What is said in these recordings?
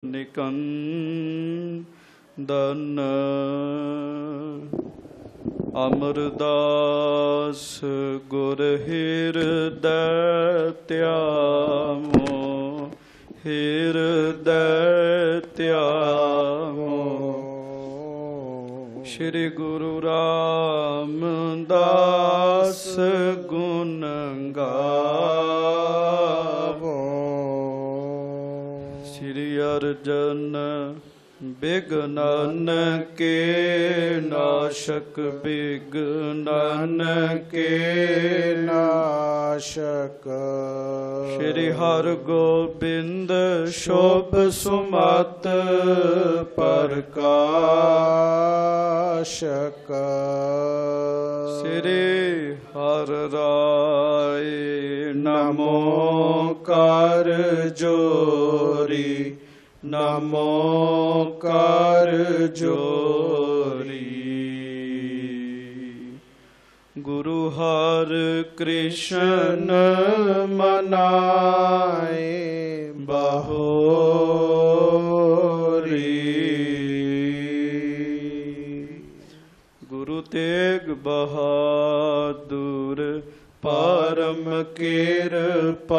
ਨਿਕੰਦਨ ਅਮਰਦਾਸ ਗੁਰ ਹਿਰਦੈ ਧਿਆਵੋ, ਹਿਰਦੈ ਧਿਆਵੋ। ਸ਼੍ਰੀ ਗੁਰੂ ਰਾਮਦਾਸ ਗੁਣ ਗਾਵੋ। ਸ਼੍ਰੀ ਅਰਜਨ ਬਿਘਨਨ ਕੇ ਨਾਸ਼ਕ, ਬਿਘਨਨ ਕੇ ਨਾਸ਼ਕ। ਸ਼੍ਰੀ ਹਰਗੋਬਿੰਦ ਸ਼ੋਭ ਸੁਮਤ ਪ੍ਰਕਾਸ਼ਕ। ਸ਼੍ਰੀ ਹਰਿ ਰਾਇ ਨਮੋ ਕਰ ਜੋਰੀ, ਨਮੋ ਕਰ ਜੋਰੀ। ਗੁਰੂ ਹਰਿ ਕ੍ਰਿਸ਼ਨ ਮਨਾਏ ਬਾਹੋਰੀ। ਗੁਰੂ ਤੇਗ ਬਹਾਦੁਰ ਪਰਮ ਕਿਰਪਾਲਾ,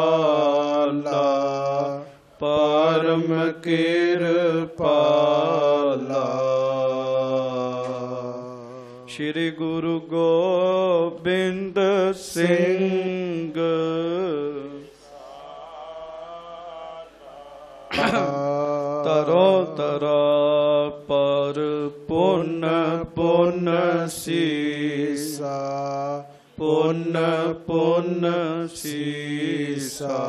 ਪਰਮ ਕਿਰਪਾਲਾ। ਸ਼੍ਰੀ ਗੁਰੂ ਗੋਬਿੰਦ ਸਿੰਘ ਤਰੋ ਤਰਾ ਪਰ ਪੁੰਨ ਪੁੰਨ ਸੀਸਾ, ਪੁੰਨ ਪੁੰਨ ਸੀਸਾ।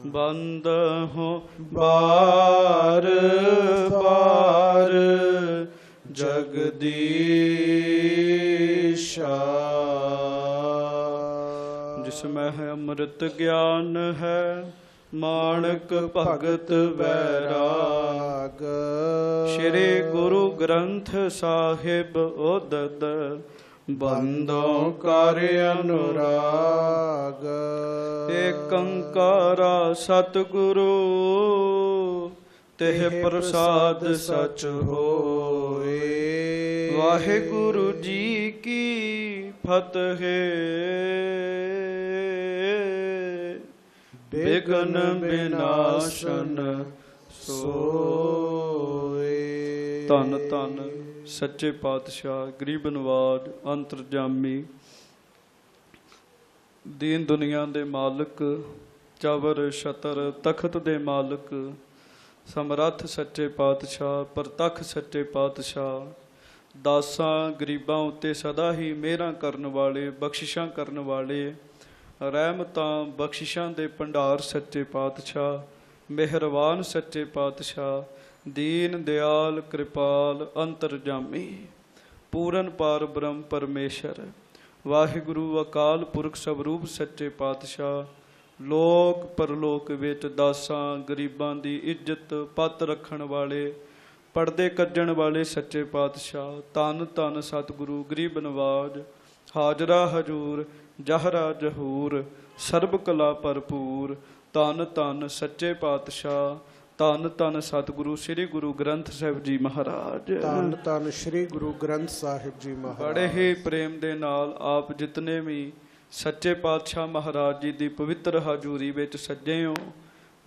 ਬੰਦ ਹੋ ਬਾਰ ਬਾਰ ਜਗਦੀਸ਼ਾ। ਜਿਸਮੈ ਹੈ ਅੰਮ੍ਰਿਤ ਗਿਆਨ ਹੈ, ਮਾਣਕ ਭਗਤ ਵੈਰਾਗ। ਸ਼੍ਰੀ ਗੁਰੂ ਗ੍ਰੰਥ ਸਾਹਿਬ ਉਦਤ, ਬੰਦੋਂ ਕਰ ਅਨੁਰਾਗ। ਏਕ ਓੰਕਾਰ ਸਤਿਗੁਰੂ, ਤਿਹ ਪ੍ਰਸਾਦ ਸਚ ਹੋਏ। ਵਾਹਿਗੁਰੂ ਜੀ ਕੀ ਫਤਿਹ। ਬਿਘਨ ਬਿਨਾਸ਼ਨ ਸੋਏ। ਧੰਨ ਧੰਨ ਸੱਚੇ ਪਾਤਸ਼ਾਹ, ਗਰੀਬ ਨਵਾਜ, ਅੰਤਰਜਾਮੀ, ਦੀਨ ਦੁਨੀਆ ਦੇ ਮਾਲਕ, ਚਵਰ ਛਤਰ ਤਖਤ ਦੇ ਮਾਲਕ, ਸਮਰੱਥ ਸੱਚੇ ਪਾਤਸ਼ਾਹ, ਪ੍ਰਤੱਖ ਸੱਚੇ ਪਾਤਸ਼ਾਹ, ਦਾਸਾਂ ਗਰੀਬਾਂ ਉੱਤੇ ਸਦਾ ਹੀ ਮਿਹਰਾਂ ਕਰਨ ਵਾਲੇ, ਬਖਸ਼ਿਸ਼ਾਂ ਕਰਨ ਵਾਲੇ, ਰਹਿਮਤਾਂ ਬਖਸ਼ਿਸ਼ਾਂ ਦੇ ਭੰਡਾਰ ਸੱਚੇ ਪਾਤਸ਼ਾਹ, ਮਿਹਰਬਾਨ ਸੱਚੇ ਪਾਤਸ਼ਾਹ, ਦੀਨ ਦਿਆਲ ਕਿਰਪਾਲ ਅੰਤਰਜਾਮੀ, ਪੂਰਨ ਪਾਰ ਬ੍ਰਹਮ ਪਰਮੇਸ਼ਰ, ਵਾਹਿਗੁਰੂ ਅਕਾਲ ਪੁਰਖ ਸਵਰੂਪ ਸੱਚੇ ਪਾਤਸ਼ਾਹ, ਲੋਕ ਪਰਲੋਕ ਵਿੱਚ ਦਾਸਾਂ ਗਰੀਬਾਂ ਦੀ ਇੱਜ਼ਤ ਪੱਤ ਰੱਖਣ ਵਾਲੇ, ਪਰਦੇ ਕੱਢਣ ਵਾਲੇ ਸੱਚੇ ਪਾਤਸ਼ਾਹ, ਧੰਨ ਧੰਨ ਸਤਿਗੁਰੂ ਗਰੀਬ ਨਵਾਜ, ਹਾਜ਼ਰਾ ਹਜੂਰ, ਜਹਰਾ ਜਹੂਰ, ਸਰਬ ਕਲਾ ਭਰਪੂਰ। ਧੰਨ ਧੰਨ ਸੱਚੇ ਪਾਤਸ਼ਾਹ, ਧੰਨ ਧੰਨ ਸਤਿਗੁਰੂ ਸ੍ਰੀ ਗੁਰੂ ਗ੍ਰੰਥ ਸਾਹਿਬ ਜੀ ਮਹਾਰਾਜ। ਧੰਨ ਧੰਨ ਸ੍ਰੀ ਗੁਰੂ ਗ੍ਰੰਥ ਸਾਹਿਬ ਜੀ ਮਹਾਰਾਜ। ਬੜੇ ਹੀ ਪ੍ਰੇਮ ਦੇ ਨਾਲ ਆਪ ਜਿਤਨੇ ਵੀ ਸੱਚੇ ਪਾਤਸ਼ਾਹ ਮਹਾਰਾਜ ਜੀ ਦੀ ਪਵਿੱਤਰ ਹਜ਼ੂਰੀ ਵਿੱਚ ਸੱਜੇ ਹੋ,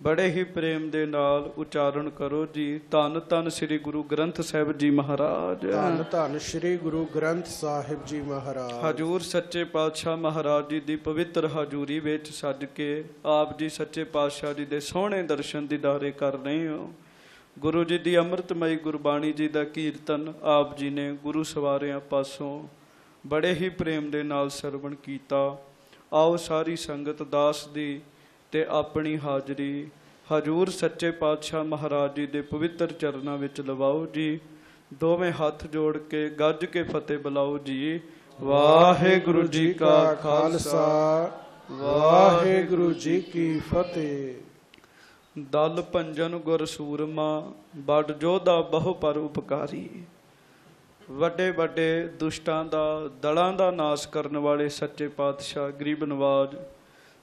ਬੜੇ ਹੀ ਪ੍ਰੇਮ ਦੇ ਨਾਲ ਉਚਾਰਨ ਕਰੋ ਜੀ, ਧੰਨ ਧੰਨ ਸ੍ਰੀ ਗੁਰੂ ਗ੍ਰੰਥ ਸਾਹਿਬ ਜੀ ਮਹਾਰਾਜ। ਧੰਨ ਧੰਨ ਸ੍ਰੀ ਗੁਰੂ ਗ੍ਰੰਥ ਸਾਹਿਬ ਜੀ ਮਹਾਰਾਜ। ਹਜ਼ੂਰ ਸੱਚੇ ਪਾਤਸ਼ਾਹ ਮਹਾਰਾਜ ਜੀ ਦੀ ਪਵਿੱਤਰ ਹਜ਼ੂਰੀ ਵਿੱਚ ਸੱਜ ਕੇ ਆਪ ਜੀ ਸੱਚੇ ਪਾਤਸ਼ਾਹ ਜੀ ਦੇ ਸੋਹਣੇ ਦਰਸ਼ਨ ਦੀਦਾਰੇ ਕਰ ਰਹੇ ਹੋ। ਗੁਰੂ ਜੀ ਦੀ ਅੰਮ੍ਰਿਤਮਈ ਗੁਰਬਾਣੀ ਜੀ ਦਾ ਕੀਰਤਨ ਆਪ ਜੀ ਨੇ ਗੁਰੂ ਸਵਾਰਿਆਂ ਪਾਸੋਂ ਬੜੇ ਹੀ ਪ੍ਰੇਮ ਦੇ ਨਾਲ ਸਰਵਣ ਕੀਤਾ। ਆਓ ਸਾਰੀ ਸੰਗਤ ਦਾਸ ਦੀ ਤੇ ਆਪਣੀ ਹਾਜ਼ਰੀ ਹਜ਼ੂਰ ਸੱਚੇ ਪਾਤਸ਼ਾਹ ਮਹਾਰਾਜ ਜੀ ਦੇ ਪਵਿੱਤਰ ਚਰਨਾਂ ਵਿੱਚ ਲਵਾਓ ਜੀ। ਦੋਵੇਂ ਹੱਥ ਜੋੜ ਕੇ ਗੱਜ ਕੇ ਫਤਿਹ ਬੁਲਾਓ ਜੀ। ਵਾਹਿਗੁਰੂ ਜੀ ਕਾ ਖਾਲਸਾ, ਵਾਹਿਗੁਰੂ ਜੀ ਕੀ ਫਤਿਹ। ਦਲ ਭੰਜਨ ਗੁਰ ਸੂਰਮਾ, ਬੜ ਜੋਧਾ ਬਹੁ ਪਰ ਉਪਕਾਰੀ। ਵੱਡੇ ਦੁਸ਼ਟਾਂ ਦਾ, ਦਲਾਂ ਦਾ ਨਾਸ਼ ਕਰਨ ਵਾਲੇ ਸੱਚੇ ਪਾਤਸ਼ਾਹ, ਗਰੀਬ ਨਵਾਜ,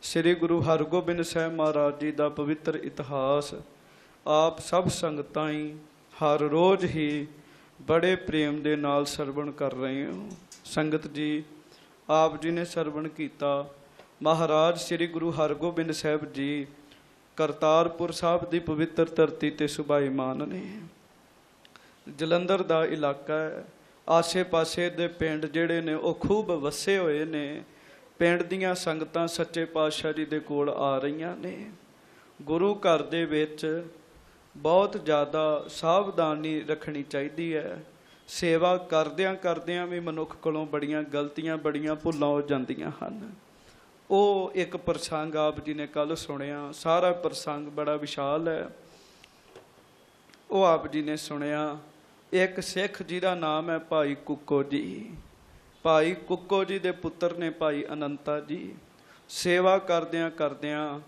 ਸ੍ਰੀ ਗੁਰੂ ਹਰਗੋਬਿੰਦ ਸਾਹਿਬ ਮਹਾਰਾਜ ਜੀ ਦਾ ਪਵਿੱਤਰ ਇਤਿਹਾਸ ਆਪ ਸਭ ਸੰਗਤਾਂ ਹੀ ਹਰ ਰੋਜ਼ ਹੀ ਬੜੇ ਪ੍ਰੇਮ ਦੇ ਨਾਲ ਸਰਵਣ ਕਰ ਰਹੇ ਹੋ। ਸੰਗਤ ਜੀ, ਆਪ ਜੀ ਨੇ ਸਰਵਣ ਕੀਤਾ ਮਹਾਰਾਜ ਸ੍ਰੀ ਗੁਰੂ ਹਰਗੋਬਿੰਦ ਸਾਹਿਬ ਜੀ ਕਰਤਾਰਪੁਰ ਸਾਹਿਬ ਦੀ ਪਵਿੱਤਰ ਧਰਤੀ ਤੇ ਸੁਭਾਈਮਾਨ ਨੇ। ਜਲੰਧਰ ਦਾ ਇਲਾਕਾ ਹੈ, ਆਸੇ-ਪਾਸੇ ਦੇ ਪਿੰਡ ਜਿਹੜੇ ਨੇ ਉਹ ਖੂਬ ਵਸੇ ਹੋਏ ਨੇ। ਪਿੰਡ ਦੀਆਂ ਸੰਗਤਾਂ ਸੱਚੇ ਪਾਤਸ਼ਾਹ ਜੀ ਦੇ ਕੋਲ ਆ ਰਹੀਆਂ ਨੇ। ਗੁਰੂ ਘਰ ਦੇ ਵਿੱਚ ਬਹੁਤ ਜ਼ਿਆਦਾ ਸਾਵਧਾਨੀ ਰੱਖਣੀ ਚਾਹੀਦੀ ਹੈ। ਸੇਵਾ ਕਰਦਿਆਂ ਕਰਦਿਆਂ ਵੀ ਮਨੁੱਖ ਕੋਲੋਂ ਬੜੀਆਂ ਗਲਤੀਆਂ, ਬੜੀਆਂ ਭੁੱਲਾਂ ਹੋ ਜਾਂਦੀਆਂ ਹਨ। ਉਹ ਇੱਕ ਪ੍ਰਸੰਗ ਆਪ ਜੀ ਨੇ ਕੱਲ ਸੁਣਿਆ। ਸਾਰਾ ਪ੍ਰਸੰਗ ਬੜਾ ਵਿਸ਼ਾਲ ਹੈ। ਉਹ ਆਪ ਜੀ ਨੇ ਸੁਣਿਆ, ਇੱਕ ਸਿੱਖ ਜਿਹਦਾ ਨਾਮ ਹੈ ਭਾਈ ਕੁੱਕੋ ਜੀ। ਭਾਈ ਕੁੱਕੋ ਜੀ ਦੇ ਪੁੱਤਰ ਨੇ ਭਾਈ ਅਨੰਤਾ ਜੀ। ਸੇਵਾ ਕਰਦਿਆਂ ਕਰਦਿਆਂ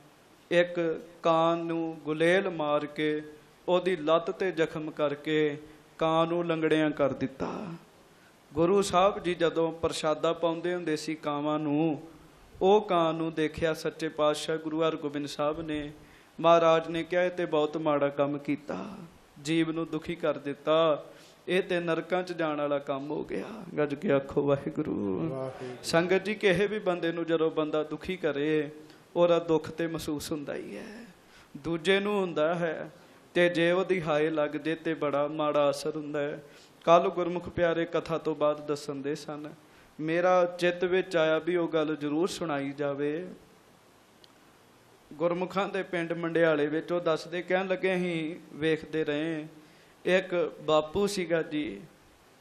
ਇੱਕ ਕਾਂ ਨੂੰ ਗੁਲੇਲ ਮਾਰ ਕੇ ਉਹਦੀ ਲੱਤ ਤੇ ਜ਼ਖਮ ਕਰਕੇ ਕਾਂ ਨੂੰ ਲੰਗੜਿਆਂ ਕਰ ਦਿੱਤਾ। ਗੁਰੂ ਸਾਹਿਬ ਜੀ ਜਦੋਂ ਪ੍ਰਸ਼ਾਦਾ ਪਾਉਂਦੇ ਹੁੰਦੇ ਸੀ ਕਾਵਾਂ ਨੂੰ, ਉਹ ਕਾਂ ਨੂੰ ਦੇਖਿਆ ਸੱਚੇ ਪਾਤਸ਼ਾਹ ਗੁਰੂ ਹਰਗੋਬਿੰਦ ਸਾਹਿਬ ਨੇ। ਮਹਾਰਾਜ ਨੇ ਕਿਹਾ, ਇਹ ਤੇ ਬਹੁਤ ਮਾੜਾ ਕੰਮ ਕੀਤਾ, ਜੀਵ ਨੂੰ ਦੁਖੀ ਕਰ ਦਿੱਤਾ, ਇਹ ਤੇ ਨਰਕਾਂ 'ਚ ਜਾਣ ਵਾਲਾ ਕੰਮ ਹੋ ਗਿਆ। ਗੱਜ ਕੇ ਆਖੋ ਵਾਹਿਗੁਰੂ। ਸੰਗਤ ਜੀ, ਕਿਸੇ ਵੀ ਬੰਦੇ ਨੂੰ ਜਦੋਂ ਬੰਦਾ ਦੁਖੀ ਕਰੇ ਉਹਦਾ ਦੁੱਖ ਤੇ ਮਹਿਸੂਸ ਹੁੰਦਾ ਹੀ ਹੈ, ਦੂਜੇ ਨੂੰ ਹੁੰਦਾ ਹੈ, ਤੇ ਜੇ ਉਹਦੀ ਹਾਏ ਲੱਗ ਜੇ ਤੇ ਬੜਾ ਮਾੜਾ ਅਸਰ ਹੁੰਦਾ ਹੈ। ਕੱਲ ਗੁਰਮੁਖ ਪਿਆਰੇ ਕਥਾ ਤੋਂ ਬਾਅਦ ਦੱਸਣ ਦੇ ਸਨ, ਮੇਰਾ ਚਿੱਤ ਵਿੱਚ ਆਇਆ ਵੀ ਉਹ ਗੱਲ ਜ਼ਰੂਰ ਸੁਣਾਈ ਜਾਵੇ। ਗੁਰਮੁਖਾਂ ਦੇ ਪਿੰਡ ਮੰਡਿਆਲੇ ਵਿੱਚ ਉਹ ਦੱਸਦੇ, ਕਹਿਣ ਲੱਗੇ ਅਸੀਂ ਵੇਖਦੇ ਰਹੇ, ਇੱਕ ਬਾਪੂ ਸੀਗਾ ਜੀ,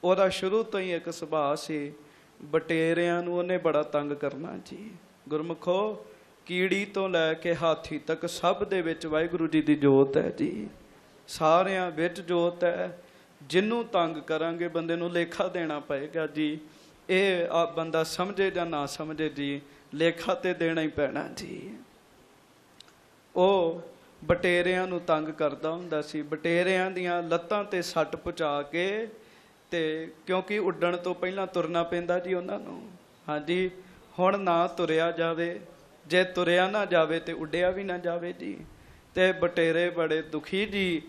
ਉਹਦਾ ਸ਼ੁਰੂ ਤੋਂ ਹੀ ਇੱਕ ਸੁਭਾਅ ਸੀ, ਬਟੇਰਿਆਂ ਨੂੰ ਉਹਨੇ ਬੜਾ ਤੰਗ ਕਰਨਾ ਜੀ। ਗੁਰਮੁਖੋ, ਕੀੜੀ ਤੋਂ ਲੈ ਕੇ ਹਾਥੀ ਤੱਕ ਸਭ ਦੇ ਵਿੱਚ ਵਾਹਿਗੁਰੂ ਜੀ ਦੀ ਜੋਤ ਹੈ ਜੀ। ਸਾਰਿਆਂ ਵਿੱਚ ਜੋਤ ਹੈ। ਜਿਹਨੂੰ ਤੰਗ ਕਰਾਂਗੇ ਬੰਦੇ ਨੂੰ ਲੇਖਾ ਦੇਣਾ ਪਏਗਾ ਜੀ। ਇਹ ਆ ਬੰਦਾ ਸਮਝੇ ਜਾਂ ਨਾ ਸਮਝੇ ਜੀ, ਲੇਖਾ ਤੇ ਦੇਣਾ ਹੀ ਪੈਣਾ ਜੀ। ਉਹ ਬਟੇਰਿਆਂ ਨੂੰ ਤੰਗ ਕਰਦਾ ਹੁੰਦਾ ਸੀ। ਬਟੇਰਿਆਂ ਦੀਆਂ ਲੱਤਾਂ ਤੇ ਸੱਟ ਪਹੁੰਚਾ ਕੇ, ਤੇ ਕਿਉਂਕਿ ਉੱਡਣ ਤੋਂ ਪਹਿਲਾਂ ਤੁਰਨਾ ਪੈਂਦਾ ਜੀ ਉਹਨਾਂ ਨੂੰ। ਹਾਂਜੀ, ਹੁਣ ਨਾ ਤੁਰਿਆ ਜਾਵੇ, ਜੇ ਤੁਰਿਆ ਨਾ ਜਾਵੇ ਤੇ ਉੱਡਿਆ ਵੀ ਨਾ ਜਾਵੇ ਜੀ। ਤੇ ਬਟੇਰੇ ਬੜੇ ਦੁਖੀ ਜੀ।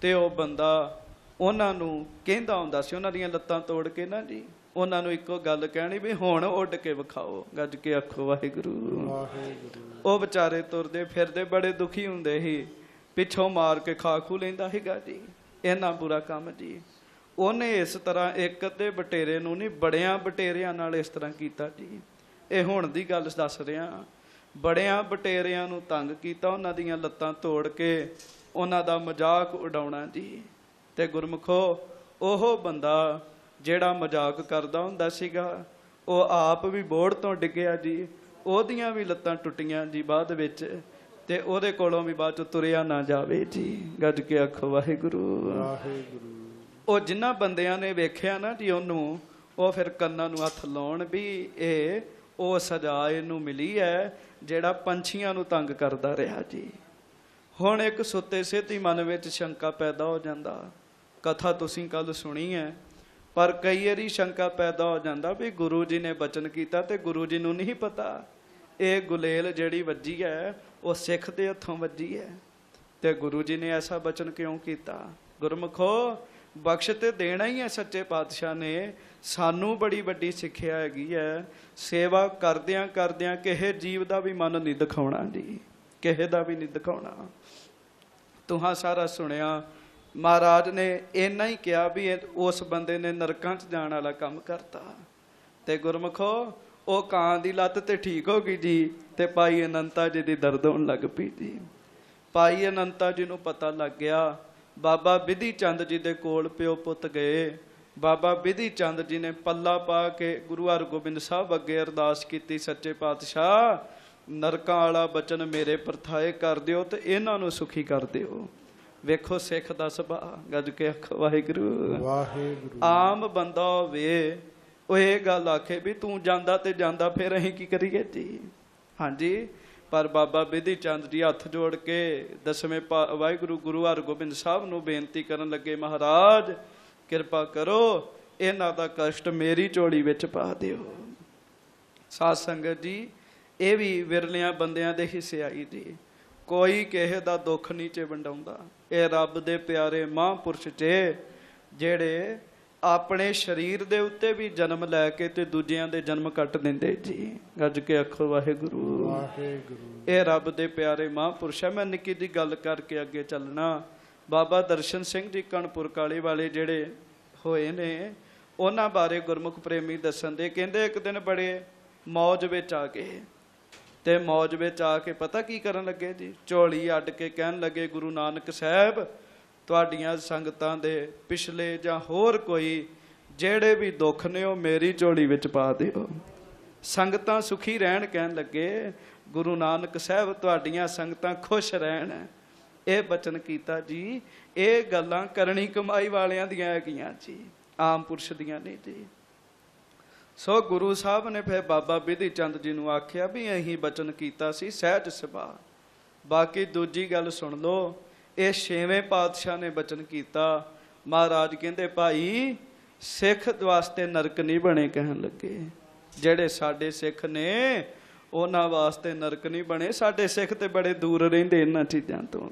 ਤੇ ਉਹ ਬੰਦਾ ਉਹਨਾਂ ਨੂੰ ਕਹਿੰਦਾ ਹੁੰਦਾ ਸੀ, ਉਹਨਾਂ ਦੀਆਂ ਲੱਤਾਂ ਤੋੜ ਕੇ ਨਾ ਜੀ, ਉਹਨਾਂ ਨੂੰ ਇੱਕੋ ਗੱਲ ਕਹਿਣੀ ਵੀ ਹੁਣ ਉੱਡ ਕੇ ਵਿਖਾਓ। ਗੱਜ ਕੇ ਆਖੋ ਵਾਹਿਗੁਰੂ। ਉਹ ਵਿਚਾਰੇ ਤੁਰਦੇ ਫਿਰਦੇ ਬੜੇ ਦੁਖੀ ਹੁੰਦੇ ਸੀ, ਪਿੱਛੋਂ ਮਾਰ ਕੇ ਖਾ ਖੂ ਲੈਂਦਾ ਸੀਗਾ ਜੀ। ਇੰਨਾ ਬੁਰਾ ਕੰਮ ਜੀ। ਉਹਨੇ ਇਸ ਤਰ੍ਹਾਂ ਇੱਕ ਅੱਧੇ ਬਟੇਰੇ ਨੂੰ ਨਹੀਂ, ਬੜਿਆਂ ਬਟੇਰਿਆਂ ਨਾਲ ਇਸ ਤਰ੍ਹਾਂ ਕੀਤਾ ਜੀ। ਇਹ ਹੁਣ ਦੀ ਗੱਲ ਦੱਸ ਰਿਹਾ। ਬੜਿਆਂ ਬਟੇਰਿਆਂ ਨੂੰ ਤੰਗ ਕੀਤਾ, ਉਹਨਾਂ ਦੀਆਂ ਲੱਤਾਂ ਤੋੜ ਕੇ ਉਹਨਾਂ ਦਾ ਮਜ਼ਾਕ ਉਡਾਉਣਾ ਜੀ। ਤੇ ਗੁਰਮੁਖੋ, ਉਹ ਬੰਦਾ ਜਿਹੜਾ ਮਜ਼ਾਕ ਕਰਦਾ ਹੁੰਦਾ ਸੀਗਾ, ਉਹ ਆਪ ਵੀ ਬੋੜ ਤੋਂ ਡਿੱਗਿਆ ਜੀ। ਉਹਦੀਆਂ ਵੀ ਲੱਤਾਂ ਟੁੱਟੀਆਂ ਜੀ ਬਾਅਦ ਵਿੱਚ, ਤੇ ਉਹਦੇ ਕੋਲੋਂ ਵੀ ਬਾਅਦ ਚ ਤੁਰਿਆ ਨਾ ਜਾਵੇ ਜੀ। ਗੱਜ ਕੇ ਆਖੋ ਵਾਹਿਗੁਰੂ। ਉਹ ਜਿਨ੍ਹਾਂ ਬੰਦਿਆਂ ਨੇ ਵੇਖਿਆ ਨਾ ਜੀ ਉਹਨੂੰ, ਉਹ ਫਿਰ ਕੰਨਾਂ ਨੂੰ ਹੱਥ ਲਾਉਣ ਵੀ ਇਹ ਉਹ ਸਜ਼ਾ ਇਹਨੂੰ ਮਿਲੀ ਹੈ ਜਿਹੜਾ ਪੰਛੀਆਂ ਨੂੰ ਤੰਗ ਕਰਦਾ ਰਿਹਾ ਜੀ। ਹੁਣ ਇੱਕ ਸੁੱਤੇ ਸਿੱਧੀ ਮਨ ਵਿੱਚ ਸ਼ੰਕਾ ਪੈਦਾ ਹੋ ਜਾਂਦਾ। ਕਥਾ ਤੁਸੀਂ ਕੱਲ ਸੁਣੀ ਹੈ, ਪਰ ਕਈ ਵਾਰੀ ਸ਼ੰਕਾ ਪੈਦਾ ਹੋ ਜਾਂਦਾ ਵੀ ਗੁਰੂ ਜੀ ਨੇ ਬਚਨ ਕੀਤਾ ਤੇ ਗੁਰੂ ਜੀ ਨੂੰ ਨਹੀਂ ਪਤਾ ਇਹ ਗੁਲੇਲ ਜਿਹੜੀ ਵੱਜੀ ਹੈ ਉਹ ਸਿੱਖ ਦੇ ਹੱਥੋਂ ਵੱਜੀ ਹੈ, ਤੇ ਗੁਰੂ ਜੀ ਨੇ ਐਸਾ ਬਚਨ ਕਿਉਂ ਕੀਤਾ। ਗੁਰਮੁਖੋ, ਬਖਸ਼ ਤੇ ਦੇਣਾ ਹੀ ਹੈ ਸੱਚੇ ਪਾਤਸ਼ਾਹ ਨੇ। ਸਾਨੂੰ ਬੜੀ ਵੱਡੀ ਸਿੱਖਿਆ ਹੈਗੀ ਹੈ, ਸੇਵਾ ਕਰਦਿਆਂ ਕਰਦਿਆਂ ਕਿਸੇ ਜੀਵ ਦਾ ਵੀ ਮਨ ਨਹੀਂ ਦਿਖਾਉਣਾ ਜੀ, ਕਿਸੇ ਦਾ ਵੀ ਨਹੀਂ ਦਿਖਾਉਣਾ। ਤੁਹਾਂ ਸਾਰਾ ਸੁਣਿਆ, ਮਹਾਰਾਜ ਨੇ ਇੰਨਾ ਹੀ ਕਿਹਾ ਵੀ ਉਸ ਬੰਦੇ ਨੇ ਨਰਕਾਂ 'ਚ ਜਾਣ ਵਾਲਾ ਕੰਮ ਕਰਤਾ। ਤੇ ਗੁਰਮੁਖੋ, ਉਹ ਕਾਂ ਦੀ ਲੱਤ ਤੇ ਠੀਕ ਹੋ ਗਈ ਜੀ, ਤੇ ਭਾਈ ਅਨੰਤਾ ਜੀ ਦੀ ਦਰਦ ਹੋਣ ਲੱਗ ਪਈ ਜੀ। ਭਾਈ ਅਨੰਤਾ ਜੀ ਨੂੰ ਪਤਾ ਲੱਗ ਗਿਆ। ਬਾਬਾ ਬਿਧੀ ਚੰਦ ਜੀ ਦੇ ਕੋਲ ਪਿਓ ਪੁੱਤ ਗਏ। ਬਾਬਾ ਬਿਧੀ ਚੰਦ ਜੀ ਨੇ ਪੱਲਾ ਪਾ ਕੇ ਗੁਰੂ ਹਰਗੋਬਿੰਦ ਸਾਹਿਬ ਅੱਗੇ ਅਰਦਾਸ ਕੀਤੀ, ਸੱਚੇ ਪਾਤਸ਼ਾਹ, ਨਰਕਾਂ ਵਾਲਾ ਬਚਨ ਮੇਰੇ ਪਰਥਾਏ ਕਰ ਦਿਓ ਤੇ ਇਹਨਾਂ ਨੂੰ ਸੁਖੀ ਕਰ ਦਿਓ। ਵੇਖੋ ਸਿੱਖ ਦਾ ਸੁਭਾਅ। ਗੱਜ ਕੇ ਆਖੋ ਵਾਹਿਗੁਰੂ। ਵਾਹਿਗੁਰੂ। ਆਮ ਬੰਦਾ ਹੋਵੇ ਉਹ ਇਹ ਗੱਲ ਆਖੇ ਵੀ ਤੂੰ ਜਾਂਦਾ ਤੇ ਜਾਂਦਾ, ਫਿਰ ਅਸੀਂ ਕੀ ਕਰੀਏ ਜੀ। ਹਾਂਜੀ, ਪਰ ਬਾਬਾ ਬਿਧੀ ਚੰਦ ਜੀ ਹੱਥ ਜੋੜ ਕੇ ਦਸਵੇਂ ਵਾਹਿਗੁਰੂ ਗੁਰੂ ਹਰਗੋਬਿੰਦ ਸਾਹਿਬ ਨੂੰ ਬੇਨਤੀ ਕਰਨ ਲੱਗੇ, ਮਹਾਰਾਜ ਕਿਰਪਾ ਕਰੋ, ਇਹਨਾਂ ਦਾ ਕਸ਼ਟ ਮੇਰੀ ਝੋਲੀ ਵਿੱਚ ਪਾ ਦਿਓ। ਸਾਧ ਸੰਗਤ ਜੀ, ਇਹ ਵੀ ਵਿਰਲਿਆਂ ਬੰਦਿਆਂ ਦੇ ਹਿੱਸੇ ਆਈ ਜੀ। ਕੋਈ ਕਿਸੇ ਦਾ ਦੁੱਖ ਨਹੀਂ ਚ ਵੰਡਾਉਂਦਾ। ਇਹ ਰੱਬ ਦੇ ਪਿਆਰੇ ਮਹਾਂਪੁਰਸ਼ ਚ ਜਿਹੜੇ ਆਪਣੇ ਸਰੀਰ ਦੇ ਉੱਤੇ ਵੀ ਜਨਮ ਲੈ ਕੇ ਤੇ ਦੂਜਿਆਂ ਦੇ ਜਨਮ ਕੱਟ ਦਿੰਦੇ ਜੀ। ਗੱਜ ਕੇ ਆਖੋ ਵਾਹਿਗੁਰੂ ਵਾਹਿਗੁਰੂ। ਇਹ ਰੱਬ ਦੇ ਪਿਆਰੇ ਮਹਾਂਪੁਰਸ਼ ਹੈ। ਮੈਂ ਨਿੱਕੀ ਦੀ ਗੱਲ ਕਰਕੇ ਅੱਗੇ ਚੱਲਣਾ। ਬਾਬਾ ਦਰਸ਼ਨ ਸਿੰਘ ਜੀ ਕਣਪੁਰ ਕਾਲੇ ਵਾਲੇ ਜਿਹੜੇ ਹੋਏ ਨੇ, ਉਹਨਾਂ ਬਾਰੇ ਗੁਰਮੁਖ ਪ੍ਰੇਮੀ ਦੱਸਣ ਦੇ, ਕਹਿੰਦੇ ਇੱਕ ਦਿਨ ਬੜੇ ਮੌਜ ਵਿੱਚ ਆ ਗਏ ਤੇ ਮੌਜ ਵਿੱਚ ਆ ਕੇ ਪਤਾ ਕੀ ਕਰਨ ਲੱਗੇ ਜੀ? ਝੋਲੀ ਅੱਡ ਕੇ ਕਹਿਣ ਲੱਗੇ, ਗੁਰੂ ਨਾਨਕ ਸਾਹਿਬ ਤੁਹਾਡੀਆਂ ਸੰਗਤਾਂ ਦੇ ਪਿਛਲੇ ਜਾਂ ਹੋਰ ਕੋਈ ਜਿਹੜੇ ਵੀ ਦੁੱਖ ਨੇ ਉਹ ਮੇਰੀ ਝੋਲੀ ਵਿੱਚ ਪਾ ਦਿਓ, ਸੰਗਤਾਂ ਸੁਖੀ ਰਹਿਣ। ਕਹਿਣ ਲੱਗੇ ਗੁਰੂ ਨਾਨਕ ਸਾਹਿਬ ਤੁਹਾਡੀਆਂ ਸੰਗਤਾਂ ਖੁਸ਼ ਰਹਿਣ। ਇਹ ਬਚਨ ਕੀਤਾ ਜੀ। ਇਹ ਗੱਲਾਂ ਕਰਨੀ ਕਮਾਈ ਵਾਲਿਆਂ ਦੀਆਂ ਹੈਗੀਆਂ ਜੀ, ਆਮ ਪੁਰਸ਼ ਦੀਆਂ ਨਹੀਂ ਜੀ। ਸੋ ਗੁਰੂ ਸਾਹਿਬ ਨੇ ਫਿਰ ਬਾਬਾ ਬਿਧੀ ਚੰਦ ਜੀ ਨੂੰ ਆਖਿਆ ਵੀ ਅਸੀਂ ਬਚਨ ਕੀਤਾ ਸੀ ਸਹਿਜ ਸੁਭਾ। ਬਾਕੀ ਦੂਜੀ ਗੱਲ ਸੁਣ ਲਓ, ਇਹ 6ਵੇਂ ਪਾਤਸ਼ਾਹ ਨੇ ਬਚਨ ਕੀਤਾ। ਮਹਾਰਾਜ ਕਹਿੰਦੇ ਭਾਈ ਸਿੱਖ ਵਾਸਤੇ ਨਰਕ ਨਹੀਂ ਬਣੇ। ਕਹਿਣ ਲੱਗੇ ਜਿਹੜੇ ਸਾਡੇ ਸਿੱਖ ਨੇ ਉਹਨਾਂ ਵਾਸਤੇ ਨਰਕ ਨਹੀਂ ਬਣੇ। ਸਾਡੇ ਸਿੱਖ ਤੇ ਬੜੇ ਦੂਰ ਰਹਿੰਦੇ ਇਹਨਾਂ ਚੀਜ਼ਾਂ ਤੋਂ।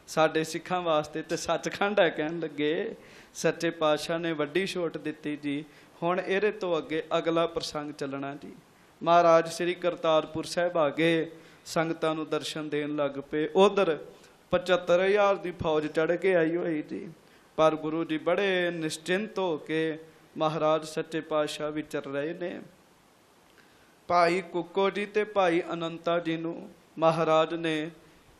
ਸਾਡੇ ਸਿੱਖਾਂ ਵਾਸਤੇ ਤੇ ਸੱਚਖੰਡ ਹੈ। ਕਹਿਣ ਲੱਗੇ ਸੱਚੇ ਪਾਤਸ਼ਾਹ ਨੇ ਵੱਡੀ ਛੋਟ ਦਿੱਤੀ ਜੀ। ਹੁਣ ਇਹਦੇ ਤੋਂ ਅੱਗੇ ਅਗਲਾ ਪ੍ਰਸੰਗ ਚੱਲਣਾ ਜੀ। ਮਹਾਰਾਜ ਸ੍ਰੀ ਕਰਤਾਰਪੁਰ ਸਾਹਿਬ ਆ ਗਏ, ਸੰਗਤਾਂ ਨੂੰ ਦਰਸ਼ਨ ਦੇਣ ਲੱਗ ਪਏ। ਉਧਰ 75,000 ਦੀ ਫੌਜ ਚੜ੍ਹ ਕੇ ਆਈ ਹੋਈ ਜੀ। ਪਰ ਗੁਰੂ ਜੀ ਬੜੇ ਨਿਸ਼ਚਿੰਤ ਹੋ ਕੇ ਮਹਾਰਾਜ ਸੱਚੇ ਪਾਤਸ਼ਾਹ ਵਿਚਰ ਰਹੇ ਨੇ। ਭਾਈ ਕੁੱਕੋ ਜੀ ਤੇ ਭਾਈ ਅਨੰਤਾ ਜੀ ਨੂੰ ਮਹਾਰਾਜ ਨੇ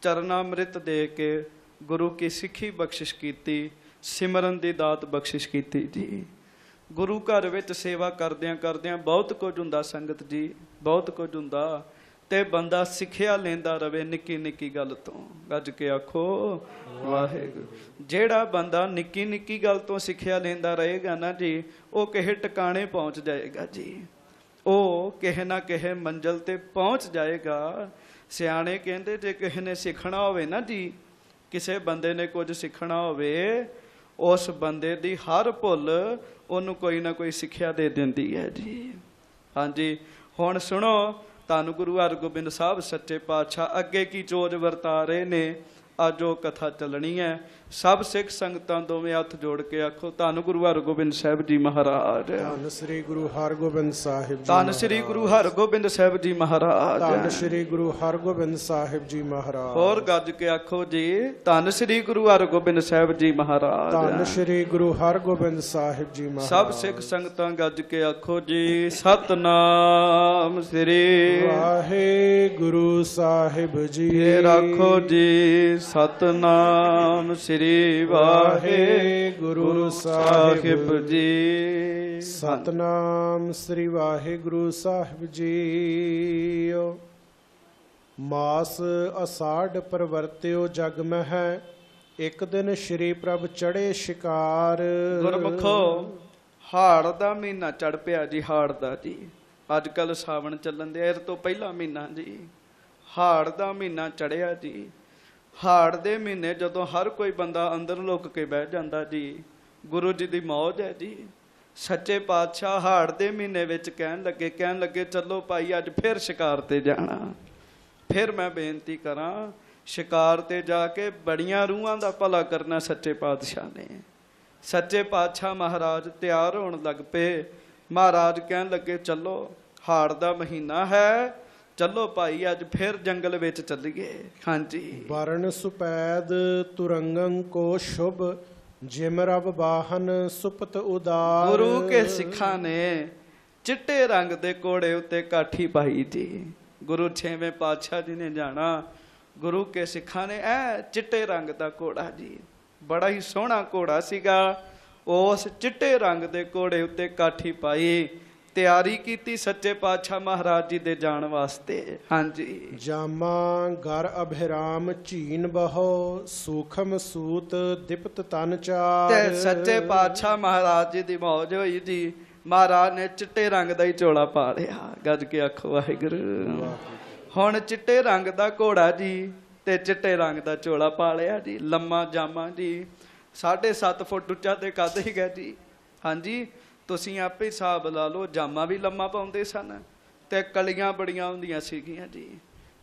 ਚਰਨਾਮ੍ਰਿਤ ਦੇ ਕੇ ਗੁਰੂ ਕੀ ਸਿੱਖੀ ਬਖਸ਼ਿਸ਼ ਕੀਤੀ, ਸਿਮਰਨ ਦੀ ਦਾਤ ਬਖਸ਼ਿਸ਼ ਕੀਤੀ ਜੀ। ਗੁਰੂ ਘਰ ਵਿੱਚ ਸੇਵਾ ਕਰਦਿਆਂ ਕਰਦਿਆਂ ਬਹੁਤ ਕੁਝ ਹੁੰਦਾ ਸੰਗਤ ਜੀ, ਬਹੁਤ ਕੁਝ ਹੁੰਦਾ। ਤੇ ਬੰਦਾ ਸਿੱਖਿਆ ਲੈਂਦਾ ਰਵੇ ਨਿੱਕੀ ਨਿੱਕੀ ਗੱਲ ਤੋਂ। ਗੱਜ ਕੇ ਆਖੋ ਵਾਹਿਗੁਰੂ। ਜਿਹੜਾ ਬੰਦਾ ਨਿੱਕੀ ਨਿੱਕੀ ਗੱਲ ਤੋਂ ਸਿੱਖਿਆ ਲੈਂਦਾ ਰਹੇਗਾ ਨਾ ਜੀ, ਉਹ ਕਿਸੇ ਟਿਕਾਣੇ ਪਹੁੰਚ ਜਾਏਗਾ ਜੀ। ਉਹ ਕਿਸੇ ਨਾ ਕਿਸੇ ਮੰਜ਼ਿਲ ਤੇ ਪਹੁੰਚ ਜਾਏਗਾ। ਸਿਆਣੇ ਕਹਿੰਦੇ ਜੇ ਕਿਸੇ ਨੇ ਸਿੱਖਣਾ ਹੋਵੇ ਨਾ ਜੀ, ਕਿਸੇ ਬੰਦੇ ਨੇ ਕੁਝ ਸਿੱਖਣਾ ਹੋਵੇ, ਉਸ ਬੰਦੇ ਦੀ ਹਰ ਭੁੱਲ ਉਹਨੂੰ ਕੋਈ ਨਾ ਕੋਈ ਸਿੱਖਿਆ ਦੇ ਦਿੰਦੀ ਹੈ ਜੀ। ਹਾਂਜੀ, ਹੁਣ ਸੁਣੋ, ਧੰਨ ਗੁਰੂ ਹਰਗੋਬਿੰਦ ਸਾਹਿਬ ਸੱਚੇ ਪਾਤਸ਼ਾਹ ਅੱਗੇ ਕੀ ਚੋਜ ਵਰਤਾ ਰਹੇ ਨੇ। ਅੱਜ ਉਹ ਕਥਾ ਚੱਲਣੀ ਹੈ। ਸਭ ਸਿੱਖ ਸੰਗਤਾਂ ਦੋਵੇਂ ਹੱਥ ਜੋੜ ਕੇ ਆਖੋ ਧੰਨ ਗੁਰੂ ਹਰਗੋਬਿੰਦ ਸਾਹਿਬ ਜੀ ਮਹਾਰਾਜ। ਧੰਨ ਸ੍ਰੀ ਗੁਰੂ ਹਰਗੋਬਿੰਦ ਸਾਹਿਬ ਜੀ। ਧੰਨ ਸ੍ਰੀ ਗੁਰੂ ਹਰਗੋਬਿੰਦ ਸਾਹਿਬ ਜੀ ਮਹਾਰਾਜ। ਧੰਨ ਸ੍ਰੀ ਗੁਰੂ ਹਰਗੋਬਿੰਦ ਸਾਹਿਬ ਜੀ ਮਹਾਰਾਜ। ਹੋਰ ਗੱਜ ਕੇ ਆਖੋ ਜੀ ਧੰਨ ਸ੍ਰੀ ਗੁਰੂ ਹਰਗੋਬਿੰਦ ਸਾਹਿਬ ਜੀ ਮਹਾਰਾਜ। ਧੰਨ ਸ੍ਰੀ ਗੁਰੂ ਹਰਗੋਬਿੰਦ ਸਾਹਿਬ ਜੀ ਮਹਾਰਾਜ। ਸਭ ਸਿੱਖ ਸੰਗਤਾਂ ਗੱਜ ਕੇ ਆਖੋ ਜੀ ਸਤਨਾਮ ਸ੍ਰੀ ਵਾਹਿਗੁਰੂ ਸਾਹਿਬ ਜੀ। ਇਹ ਰੱਖੋ ਜੀ ਸਤਨਾਮ ਸ੍ਰੀ ਵਾਹਿਗੁਰੂ ਸਾਹਿਬ ਜੀ। ਸਤਨਾਮ ਸ੍ਰੀ ਵਾਹਿਗੁਰੂ ਸਾਹਿਬ ਜੀ। ਮਾਸ ਅਸਾਢ ਪਰਵਰਤਿਓ ਜਗ ਮਹਿ, ਇੱਕ ਦਿਨ ਸ਼੍ਰੀ ਪ੍ਰਭ ਚੜੇ ਸ਼ਿਕਾਰ। ਗੁਰਮੁਖੋ ਹਾੜ ਦਾ ਮਹੀਨਾ ਚੜ ਪਿਆ ਜੀ। ਹਾੜ ਦਾ ਜੀ, ਅੱਜ ਕੱਲ ਸਾਵਣ ਚੱਲਣ ਦੇ, ਇਹ ਤੋਂ ਪਹਿਲਾ ਮਹੀਨਾ ਜੀ ਹਾੜ ਦਾ ਮਹੀਨਾ ਚੜਿਆ ਜੀ। ਹਾੜ ਦੇ ਮਹੀਨੇ ਜਦੋਂ ਹਰ ਕੋਈ ਬੰਦਾ ਅੰਦਰ ਲੁੱਕ ਕੇ ਬਹਿ ਜਾਂਦਾ ਜੀ, ਗੁਰੂ ਜੀ ਦੀ ਮੌਜ ਹੈ ਜੀ। ਸੱਚੇ ਪਾਤਸ਼ਾਹ ਹਾੜ ਦੇ ਮਹੀਨੇ ਵਿੱਚ ਕਹਿਣ ਲੱਗੇ ਚਲੋ ਭਾਈ ਅੱਜ ਫਿਰ ਸ਼ਿਕਾਰ ਤੇ ਜਾਣਾ। ਫਿਰ ਮੈਂ ਬੇਨਤੀ ਕਰਾਂ, ਸ਼ਿਕਾਰ ਤੇ ਜਾ ਕੇ ਬੜੀਆਂ ਰੂਹਾਂ ਦਾ ਭਲਾ ਕਰਨਾ ਸੱਚੇ ਪਾਤਸ਼ਾਹ ਨੇ। ਸੱਚੇ ਪਾਤਸ਼ਾਹ ਮਹਾਰਾਜ ਤਿਆਰ ਹੋਣ ਲੱਗ ਪਏ। ਮਹਾਰਾਜ ਕਹਿਣ ਲੱਗੇ ਚਲੋ ਹਾੜ ਦਾ ਮਹੀਨਾ ਹੈ, ਚਲੋ ਭਾਈ ਅੱਜ ਫਿਰ ਜੰਗਲ ਵਿੱਚ ਚੱਲੀਏ। ਹਾਂਜੀ, ਵਰਨ ਸੁਪੈਦ ਤੁਰੰਗੰ ਕੋ ਸ਼ੁਭ, ਜਿਮ ਰਬ ਬਾਹਨ ਸੁਪਤ ਉਦਾਰ। ਗੁਰੂ ਕੇ ਸਿੱਖਾਂ ਨੇ ਚਿੱਟੇ ਰੰਗ ਦੇ ਘੋੜੇ ਉੱਤੇ ਕਾਠੀ ਪਾਈ ਜੀ। ਗੁਰੂ 6ਵੇਂ ਪਾਤਸ਼ਾਹ ਜੀ ਨੇ ਜਾਣਾ, ਗੁਰੂ ਕੇ ਸਿੱਖਾਂ ਨੇ ਚਿੱਟੇ ਰੰਗ ਦਾ ਘੋੜਾ ਜੀ, ਬੜਾ ਹੀ ਸੋਹਣਾ ਘੋੜਾ ਸੀਗਾ। ਉਸ ਚਿੱਟੇ ਰੰਗ ਦੇ ਘੋੜੇ ਉੱਤੇ ਕਾਠੀ ਪਾਈ, ਤਿਆਰੀ ਕੀਤੀ ਸੱਚੇ ਪਾਤਸ਼ਾਹ ਮਹਾਰਾਜ ਜੀ ਦੇ ਜਾਣ ਵਾਸਤੇ। ਹਾਂਜੀ, ਜਾਮਾ ਗਰ ਅਭਿਰਾਮ ਝੀਨ ਬਹੋ, ਸੂਖਮ ਸੂਤ ਦਿਪਤ ਤਨ ਚਾਰ। ਤੇ ਸੱਚੇ ਪਾਤਸ਼ਾਹ ਮਹਾਰਾਜ ਜੀ ਦੀ ਮੌਜ ਹੋਈ ਜੀ। ਮਹਾਰਾਜ ਨੇ ਚਿੱਟੇ ਰੰਗ ਦਾ ਹੀ ਚੋਲਾ ਪਾ ਲਿਆ। ਗੱਜ ਕੇ ਆਖੋ ਵਾਹਿਗੁਰੂ। ਹੁਣ ਚਿੱਟੇ ਰੰਗ ਦਾ ਘੋੜਾ ਜੀ ਤੇ ਚਿੱਟੇ ਰੰਗ ਦਾ ਚੋਲਾ ਪਾ ਲਿਆ ਜੀ। ਲੰਮਾ ਜਾਮਾ ਜੀ, 7.5 ਫੁੱਟ ਉੱਚਾ ਤੇ ਕੱਦ ਸੀਗਾ ਜੀ। ਹਾਂਜੀ, ਤੁਸੀਂ ਆਪੇ ਹਿਸਾਬ ਲਾ ਲਓ, ਜਾਮਾ ਵੀ ਲੰਮਾ ਪਾਉਂਦੇ ਸਨ ਤੇ ਕਲੀਆਂ ਬੜੀਆਂ ਹੁੰਦੀਆਂ ਸੀਗੀਆਂ ਜੀ।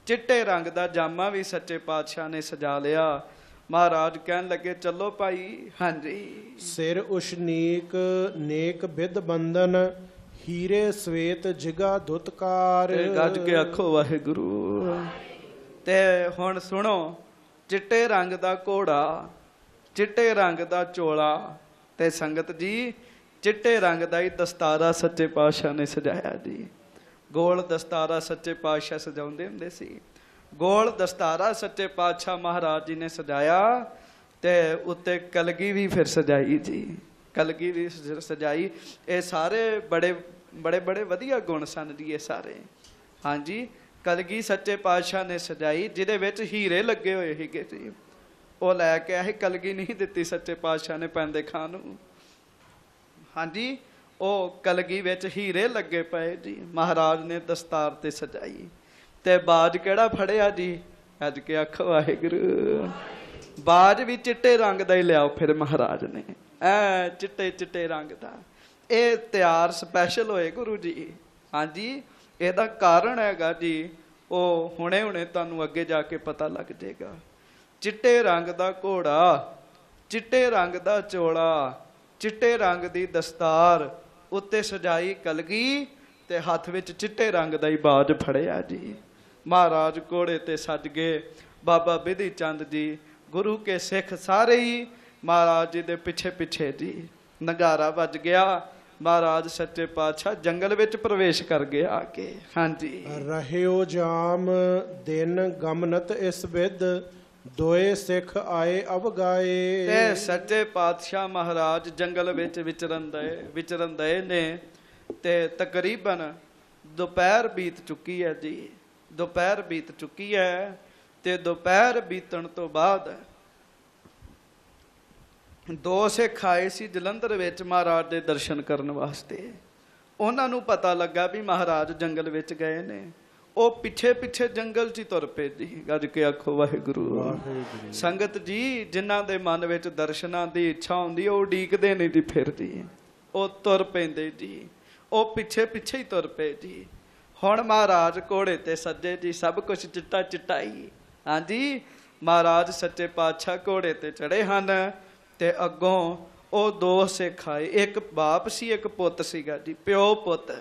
ਚਿੱਟੇ ਰੰਗ ਦਾ ਜਾਮਾ ਵੀ ਸੱਚੇ ਪਾਤਸ਼ਾਹ ਨੇ ਸਜਾ ਲਿਆ। ਮਹਾਰਾਜ ਕਹਿਣ ਲੱਗੇ ਚਲੋ ਭਾਈ। ਹਾਂਜੀ। ਸਿਰ ਉਸ਼ਨੀਕ ਨੇਕ ਬਿਦ ਬੰਦਨ ਹੀਰੇ ਸਵੇਤ ਜਿਗਾ ਦੁਤਕਾਰ। ਤੇ ਗੱਜ ਕੇ ਆਖੋ ਵਾਹਿਗੁਰੂ। ਤੇ ਹੁਣ ਸੁਣੋ, ਚਿੱਟੇ ਰੰਗ ਦਾ ਘੋੜਾ, ਚਿੱਟੇ ਰੰਗ ਦਾ ਚੋਲਾ, ਤੇ ਸੰਗਤ ਜੀ ਚਿੱਟੇ ਰੰਗ ਦਾ ਹੀ ਦਸਤਾਰਾ ਸੱਚੇ ਪਾਤਸ਼ਾਹ ਨੇ ਸਜਾਇਆ ਜੀ। ਗੋਲ ਦਸਤਾਰਾ ਸੱਚੇ ਪਾਤਸ਼ਾਹ ਸਜਾਉਂਦੇ ਹੁੰਦੇ ਸੀ। ਗੋਲ ਦਸਤਾਰਾ ਸੱਚੇ ਪਾਤਸ਼ਾਹ ਮਹਾਰਾਜ ਜੀ ਨੇ ਸਜਾਇਆ ਤੇ ਉੱਤੇ ਕਲਗੀ ਵੀ ਫਿਰ ਸਜਾਈ ਜੀ। ਕਲਗੀ ਵੀ ਸਜਾਈ। ਇਹ ਸਾਰੇ ਬੜੇ ਬੜੇ ਬੜੇ ਵਧੀਆ ਗੁਣ ਸਨ ਜੀ ਇਹ ਸਾਰੇ। ਹਾਂਜੀ, ਕਲਗੀ ਸੱਚੇ ਪਾਤਸ਼ਾਹ ਨੇ ਸਜਾਈ ਜਿਹਦੇ ਵਿੱਚ ਹੀਰੇ ਲੱਗੇ ਹੋਏ ਸੀਗੇ ਜੀ। ਉਹ ਲੈ ਕੇ ਆਏ, ਕਲਗੀ ਨਹੀਂ ਦਿੱਤੀ ਸੱਚੇ ਪਾਤਸ਼ਾਹ ਨੇ ਪੈਂਦੇ ਖਾਂ ਨੂੰ। ਹਾਂਜੀ, ਉਹ ਕਲਗੀ ਵਿੱਚ ਹੀਰੇ ਲੱਗੇ ਪਏ ਜੀ। ਮਹਾਰਾਜ ਨੇ ਦਸਤਾਰ ਤੇ ਸਜਾਈ। ਤੇ ਬਾਜ ਕਿਹੜਾ ਫੜਿਆ ਜੀ? ਅੱਜ ਕੇ ਆਖੋ ਵਾਹਿਗੁਰੂ। ਬਾਜ ਵੀ ਚਿੱਟੇ ਰੰਗ ਦਾ ਹੀ ਲਿਆਓ ਫਿਰ ਮਹਾਰਾਜ ਨੇ, ਚਿੱਟੇ ਚਿੱਟੇ ਰੰਗ ਦਾ। ਇਹ ਤਿਆਰ ਸਪੈਸ਼ਲ ਹੋਏ ਗੁਰੂ ਜੀ। ਹਾਂਜੀ, ਇਹਦਾ ਕਾਰਨ ਹੈਗਾ ਜੀ, ਉਹ ਹੁਣੇ ਹੁਣੇ ਤੁਹਾਨੂੰ ਅੱਗੇ ਜਾ ਕੇ ਪਤਾ ਲੱਗ ਜਾਏਗਾ। ਚਿੱਟੇ ਰੰਗ ਦਾ ਘੋੜਾ, ਚਿੱਟੇ ਰੰਗ ਦਾ ਚੋਲਾ, ਚਿੱਟੇ ਰੰਗ ਦੀ ਦਸਤਾਰ, ਉੱਤੇ ਸਜਾਈ ਕਲਗੀ ਤੇ ਹੱਥ ਵਿੱਚ ਚਿੱਟੇ ਰੰਗ ਦਾ ਹੀ ਬਾਜ ਫੜਿਆ ਜੀ। ਮਹਾਰਾਜ ਘੋੜੇ ਤੇ ਸੱਜ ਗਏ। ਬਾਬਾ ਬਿਧੀ ਚੰਦ ਜੀ, ਗੁਰੂ ਕੇ ਸਿੱਖ ਸਾਰੇ ਹੀ ਮਹਾਰਾਜ ਜੀ ਦੇ ਪਿੱਛੇ ਪਿੱਛੇ ਜੀ। ਨਗਾਰਾ ਵੱਜ ਗਿਆ। ਮਹਾਰਾਜ ਸੱਚੇ ਪਾਤਸ਼ਾਹ ਜੰਗਲ ਵਿੱਚ ਪ੍ਰਵੇਸ਼ ਕਰ ਗਏ ਆ ਕੇ। ਹਾਂਜੀ। ਰਹਿਓ ਜਾਮ ਦਿਨ ਗਮਨਤ ਇਸ ਵਿਦ ਦੋਏ ਸਿੱਖ ਆਏ ਅਵਗਾਏ। ਤੇ ਸੱਚੇ ਪਾਤਸ਼ਾਹ ਮਹਾਰਾਜ ਜੰਗਲ ਵਿੱਚ ਵਿਚਰਨ ਦਏ ਨੇ ਤੇ ਤਕਰੀਬਨ ਦੁਪਹਿਰ ਬੀਤ ਚੁੱਕੀ ਹੈ ਜੀ। ਦੁਪਹਿਰ ਬੀਤ ਚੁੱਕੀ ਹੈ ਤੇ ਦੁਪਹਿਰ ਬੀਤਣ ਤੋਂ ਬਾਅਦ ਦੋ ਸਿੱਖ ਆਏ ਸੀ ਜਲੰਧਰ ਵਿੱਚ ਮਹਾਰਾਜ ਦੇ ਦਰਸ਼ਨ ਕਰਨ ਵਾਸਤੇ। ਉਹਨਾਂ ਨੂੰ ਪਤਾ ਲੱਗਾ ਵੀ ਮਹਾਰਾਜ ਜੰਗਲ ਵਿੱਚ ਗਏ ਨੇ। ਉਹ ਪਿੱਛੇ ਪਿੱਛੇ ਜੰਗਲ 'ਚ ਹੀ ਤੁਰ ਪਏ ਜੀ। ਗੱਜ ਕੇ ਆਖੋ ਵਾਹਿਗੁਰੂ। ਸੰਗਤ ਜੀ, ਜਿਨ੍ਹਾਂ ਦੇ ਮਨ ਵਿੱਚ ਦਰਸ਼ਨਾਂ ਦੀ ਇੱਛਾ ਹੁੰਦੀ ਉਹ ਉਡੀਕਦੇ ਨਹੀਂ ਜੀ ਫਿਰ ਜੀ, ਉਹ ਤੁਰ ਪੈਂਦੇ ਜੀ। ਉਹ ਪਿੱਛੇ ਪਿੱਛੇ ਹੀ ਤੁਰ ਪਏ ਜੀ। ਹੁਣ ਮਹਾਰਾਜ ਘੋੜੇ ਤੇ ਸੱਜੇ ਜੀ, ਸਭ ਕੁਝ ਚਿੱਟਾ ਚਿੱਟਾ ਹੀ। ਹਾਂਜੀ, ਮਹਾਰਾਜ ਸੱਚੇ ਪਾਤਸ਼ਾਹ ਘੋੜੇ ਤੇ ਚੜੇ ਹਨ ਤੇ ਅੱਗੋਂ ਉਹ ਦੋ ਸਿੱਖ ਆਏ। ਇੱਕ ਬਾਪ ਸੀ, ਇੱਕ ਪੁੱਤ ਸੀਗਾ ਜੀ, ਪਿਓ ਪੁੱਤ।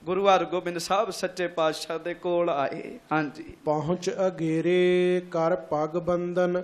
ਗੁਰੂ ਹਰਗੋਬਿੰਦ ਸਾਹਿਬ ਸੱਚੇ ਪਾਤਸ਼ਾਹ ਦੇ ਕੋਲ ਆਏ। ਹਾਂਜੀ। ਪਹੁੰਚ ਅਗੇਰੇ ਕਰ ਪੱਗ ਬੰਦਨ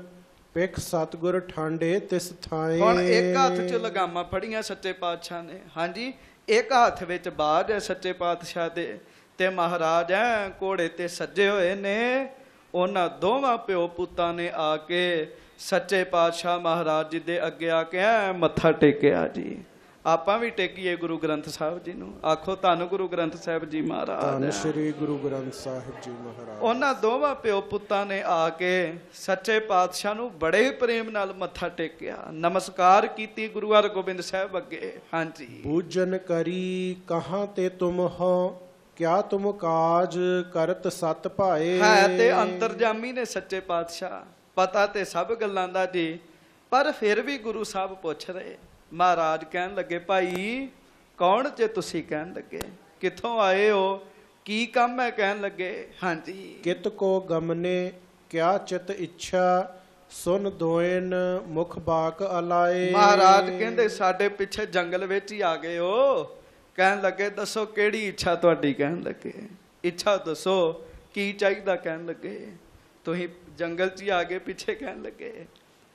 ਪਿਖ ਸਤਗੁਰ ਠਾਂਡੇ ਤਿਸ ਥਾਏ। ਹੁਣ ਇੱਕ ਹੱਥ 'ਚ ਲਗਾਮਾਂ ਫੜੀਆਂ ਸੱਚੇ ਪਾਤਸ਼ਾਹ ਨੇ। ਹਾਂਜੀ, ਇੱਕ ਹੱਥ ਵਿੱਚ ਬਾਜ ਹੈ ਸੱਚੇ ਪਾਤਸ਼ਾਹ ਦੇ ਤੇ ਮਹਾਰਾਜ ਹੈ ਘੋੜੇ ਤੇ ਸੱਜੇ ਹੋਏ ਨੇ। ਉਹਨਾਂ ਦੋਵਾਂ ਪਿਓ ਪੁੱਤਾਂ ਨੇ ਆ ਕੇ ਸੱਚੇ ਪਾਤਸ਼ਾਹ ਮਹਾਰਾਜ ਜੀ ਦੇ ਅੱਗੇ ਆ ਕੇ ਮੱਥਾ ਟੇਕਿਆ ਜੀ। ਆਪਾਂ ਵੀ ਟੇਕੀਏ ਗੁਰੂ ਗ੍ਰੰਥ ਸਾਹਿਬ ਜੀ ਨੂੰ। ਆਖੋ ਧੰਨ ਗੁਰੂ ਗ੍ਰੰਥ ਸਾਹਿਬ ਜੀ ਮਹਾਰਾਜ। ਧੰਨ ਸ੍ਰੀ ਗੁਰੂ ਗ੍ਰੰਥ ਸਾਹਿਬ ਜੀ ਮਹਾਰਾਜ। ਉਹਨਾਂ ਦੋਵਾਂ ਪਿਓ ਪੁੱਤਾਂ ਨੇ ਆ ਕੇ ਸੱਚੇ ਪਾਤਸ਼ਾਹ ਨੂੰ ਬੜੇ ਪ੍ਰੇਮ ਨਾਲ ਮੱਥਾ ਟੇਕਿਆ, ਨਮਸਕਾਰ ਕੀਤੀ ਗੁਰੂ ਹਰਗੋਬਿੰਦ ਸਾਹਿਬ ਅੱਗੇ। ਹਾਂਜੀ। ਬੂਝਨ ਕਰੀ ਕਹਾਂ ਤੇ ਤੁਮ ਹੋ ਕਿਆ ਤੁਮ ਕਾਜ ਕਰਤ ਸਤ ਭਾਏ। ਹੈ ਤੇ ਅੰਤਰਜਾਮੀ ਨੇ ਸੱਚੇ ਪਾਤਸ਼ਾਹ, ਪਤਾ ਤੇ ਸਭ ਗੱਲਾਂ ਦਾ ਜੀ, ਪਰ ਫਿਰ ਵੀ ਗੁਰੂ ਸਾਹਿਬ ਪੁੱਛ ਰਹੇ। ਮਹਾਰਾਜ ਕਹਿਣ ਲੱਗੇ ਭਾਈ ਕੌਣ ਜੇ ਤੁਸੀਂ? ਕਹਿਣ ਲੱਗੇ ਕਿੱਥੋਂ ਆਏ ਹੋ, ਕੀ ਕੰਮ ਹੈ? ਕਹਿਣ ਲੱਗੇ ਹਾਂਜੀ। ਕਿਤ ਕੋ ਗਮਨੇ ਕਿਆ ਚਿਤ ਇੱਛਾ ਸੁਨ ਦੋਇਨ ਮੁਖ ਬਾਕ ਅਲਾਏ। ਮਹਾਰਾਜ ਕਹਿੰਦੇ ਸਾਡੇ ਪਿੱਛੇ ਜੰਗਲ ਵਿੱਚ ਹੀ ਆ ਗਏ ਹੋ। ਕਹਿਣ ਲੱਗੇ ਦੱਸੋ ਕਿਹੜੀ ਇੱਛਾ ਤੁਹਾਡੀ? ਕਹਿਣ ਲੱਗੇ ਇੱਛਾ ਦੱਸੋ ਕੀ ਚਾਹੀਦਾ? ਕਹਿਣ ਲੱਗੇ ਤੁਸੀਂ ਜੰਗਲ 'ਚ ਹੀ ਆ ਗਏ ਪਿੱਛੇ। ਕਹਿਣ ਲੱਗੇ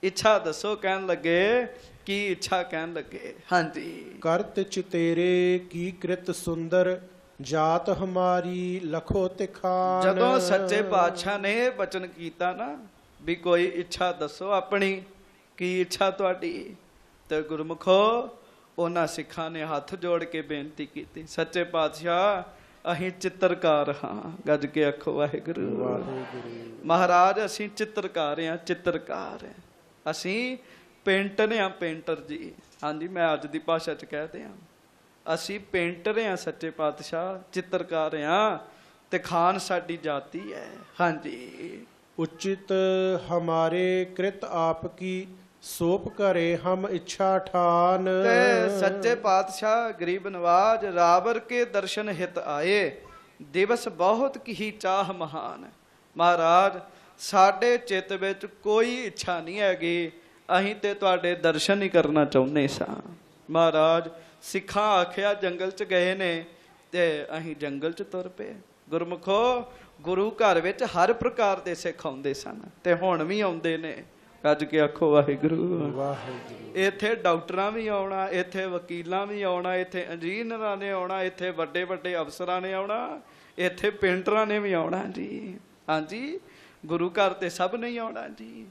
ਇੱਛਾ ਦੱਸੋ। ਕਹਿਣ ਲੱਗੇ ਕੀ ਇੱਛਾ? ਕਹਿਣ ਲੱਗੇ ਹਾਂਜੀ। ਕਰਤ ਚਿਤੇਰੇ ਕੀ ਕ੍ਰਿਤ ਸੁੰਦਰ ਜਾਤ ਹਮਾਰੀ ਲਖੋ ਤਿਖਾਨ। ਜਦੋਂ ਸੱਚੇ ਪਾਤਸ਼ਾਹ ਨੇ ਬਚਨ ਕੀਤਾ ਨਾ ਵੀ ਕੋਈ ਇੱਛਾ ਦੱਸੋ ਆਪਣੀ, ਕੀ ਇੱਛਾ ਤੁਹਾਡੀ? ਤੇ ਗੁਰਮੁਖੋ ਉਹਨਾਂ ਸਿੱਖਾਂ ਨੇ ਹੱਥ ਜੋੜ ਕੇ ਬੇਨਤੀ ਕੀਤੀ, ਸੱਚੇ ਪਾਤਸ਼ਾਹ ਅਸੀਂ ਚਿੱਤਰਕਾਰ ਹਾਂ। ਗੱਜ ਕੇ ਆਖੋ ਵਾਹਿਗੁਰੂ। ਮਹਾਰਾਜ ਅਸੀਂ ਚਿੱਤਰਕਾਰ ਹਾਂ, ਚਿੱਤਰਕਾਰ ਹਾਂ। ਅਸੀਂ ਪੇਂਟਰ ਹਾਂ, ਪੇਂਟਰ ਜੀ। ਹਾਂਜੀ, ਮੈਂ ਅੱਜ ਦੀ ਭਾਸ਼ਾ 'ਚ ਕਹਿ ਹਾਂ ਅਸੀਂ ਪੇਂਟਰ ਹਾਂ ਸੱਚੇ ਪਾਤਸ਼ਾਹ, ਚਿੱਤਰਕਾਰ ਹਾਂ ਤੇ ਖਾਨ ਸਾਡੀ ਜਾਤੀ ਹੈ। ਹਾਂਜੀ। ਉਚਿਤ ਹਮਾਰੇ ਕ੍ਰਿਤ ਆਪ ਕੀ ਸੋਪ ਘਰੇ ਹਮ ਇੱਛਾ ਠਾਨ। ਤੇ ਸੱਚੇ ਪਾਤਸ਼ਾਹ ਗਰੀਬ ਨਵਾਜ ਰਾਵਰ ਕੇ ਦਰਸ਼ਨ ਹਿਤ ਆਏ। ਦਿਵਸ ਬਹੁਤ ਕੀ ਚਾਹ ਮਹਾਨ। ਮਹਾਰਾਜ ਸਾਡੇ ਚਿੱਤ ਵਿੱਚ ਕੋਈ ਇੱਛਾ ਨਹੀਂ ਹੈਗੀ, ਅਸੀਂ ਤੇ ਤੁਹਾਡੇ ਦਰਸ਼ਨ ਹੀ ਕਰਨਾ ਚਾਹੁੰਦੇ ਸਾਂ। ਮਹਾਰਾਜ ਸਿੱਖਾਂ ਆਖਿਆ ਜੰਗਲ 'ਚ ਗਏ ਨੇ ਤੇ ਅਸੀਂ ਜੰਗਲ 'ਚ ਤੁਰ ਪਏ। ਗੁਰਮੁਖੋ ਗੁਰੂ ਘਰ ਵਿੱਚ ਹਰ ਪ੍ਰਕਾਰ ਦੇ ਸਿੱਖ ਆਉਂਦੇ ਸਨ ਤੇ ਹੁਣ ਵੀ ਆਉਂਦੇ ਨੇ। ਗੱਜ ਕੇ ਆਖੋ ਵਾਹਿਗੁਰੂ। ਵਾਹਿਗੁਰੂ। ਇੱਥੇ ਡਾਕਟਰਾਂ ਵੀ ਆਉਣਾ, ਇੱਥੇ ਵਕੀਲਾਂ ਵੀ ਆਉਣਾ, ਇੱਥੇ ਇੰਜੀਨੀਅਰਾਂ ਨੇ ਆਉਣਾ, ਇੱਥੇ ਵੱਡੇ ਵੱਡੇ ਅਫਸਰਾਂ ਨੇ ਆਉਣਾ, ਇੱਥੇ ਪੇਂਟਰਾਂ ਨੇ ਵੀ ਆਉਣਾ ਜੀ। ਹਾਂਜੀ ਗੁਰੂ ਘਰ ਤੇ ਸਭ ਨਹੀਂ ਆਉਣਾ ਜੀ।